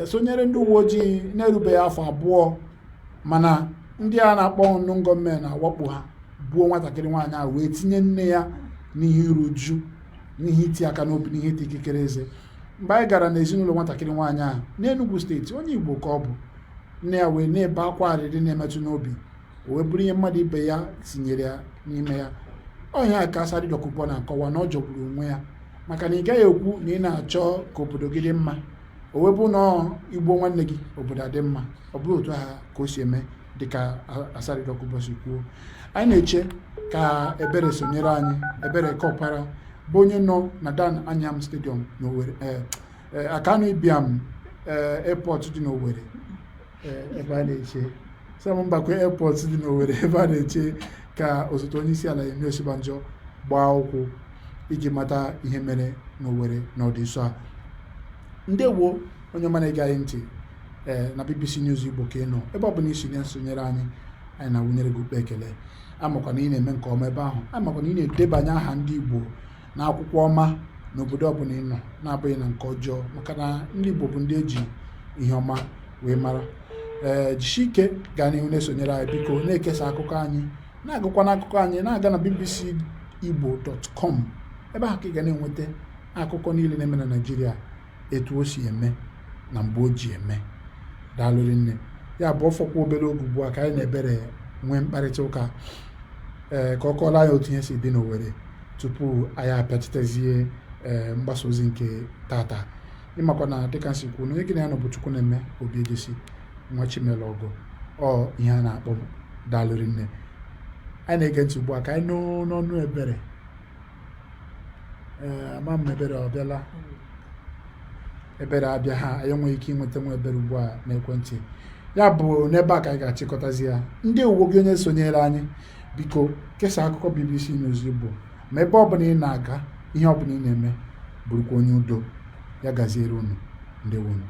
sonyere ndị uwe ojii na-erubeghị afọ 2, mana ndị a na-akpọ ndụ gọọmenti na-awakpo ha, gbuo nwatakịrị nwaanyị ahụ wee tinye nne ya n'ihe iru uju, n'ihe iti aka n'obi, n'ihe iti ikikere eze. Mgbe anyị gara n'ezinụlọ nwatakịrị nwaanyị ahụ n'Enugu steeti, onye Igbo ka ọ bụ, nne ya wee na-ebe akwa arịrị na-emetụ n'obi, o wee bụrụ ihe mmadụ ibe ya tinyere ya n'ime ya. Onye a ka Asari Dokubo na-akọwa na ọ jọgburu onwe ya, maka na ị gaghị ekwu na ị na-achọ ka obodo gị dị mma, o webụ na Igbo nwanne gị obodo adị mma. Ọ bụrụ otu ha ka o si eme, dịka Asari Dokubo si kwuo. Anyị na-eche ka Ebere sonyere anyị, Ebere Kọpara bụ onye nọ na Dan Anyam Stadium n'Owerri, Akanu Ibiam airport dị n'Owerri, ebe a na-eche Sam Mbakwe airport dị n'Owerri, ebe a na-eche ka osote onye isi ala Yemi Osibanjo gbaa ụkwụ iji mata ihe mere n'Owerri n'ọdịnso a. Ndewo onye ọma na-ege anyị ntị na BBC News Igbo ka ị nọ, ebe ọ bụla isi na-esonyere anyị na-awụnyere gị ukpe ekele. Amakwa na ị na-eme nke ọma ebe ahụ, amakwa na ị na-edebanye aha ndị Igbo na akwụkwọ ọma n'obodo ọbụla ị nọ, na-abụghị na nke ọjọọ, maka na ndị Igbo bụ ndị eji ihe ọma wee mara. Jisie ike gaa n'ihu na-esonyere anyị, biko na-ekesa akụkọ anyị, na-agụkwa n'akụkọ anyị, na-aga na bbcigbo.com. ebe ahụ ka ị ga na-enweta akụkọ niile na-eme na Naịjirịa etu o si eme na mgbe o ji eme. Daalụrị nne. Ya bụ ọfọkwa obere oge ugbu a ka anyị na-Ebere nwee mkparịta ụka ka ọ kọọla ya otu ihe si dị n'Owerri tupu anyị apịachitezie mgbasa ozi nke tata. Ịmakwa na dịka nsi kwuo na onye gị na ya nọ bụ Chukwu na-eme obi ejesi nwa Chimele ọgụ, ọ ihe a na-akpọ daalụrị nne. Anyị na-ege ntị ugbu a ka anyị n'ọnụ Ebere. Ama m Ebere ọ bịala? Ebere abịa ha, anyị enweghị ike ịnweta nwa Ebere ugbu a n'ekwentị. Ya bụ n'ebe a ka anyị ga-achịkọtazi ya. Ndị uwe gị onye sonyere anyị, biko kesaa akụkọ BBC News Igbo, ma ebe ọ bụla ị na-aga, ihe ọ bụla ị na-eme, bụrụkwa onye udo. Ya gaziere unu. Ndewo unu.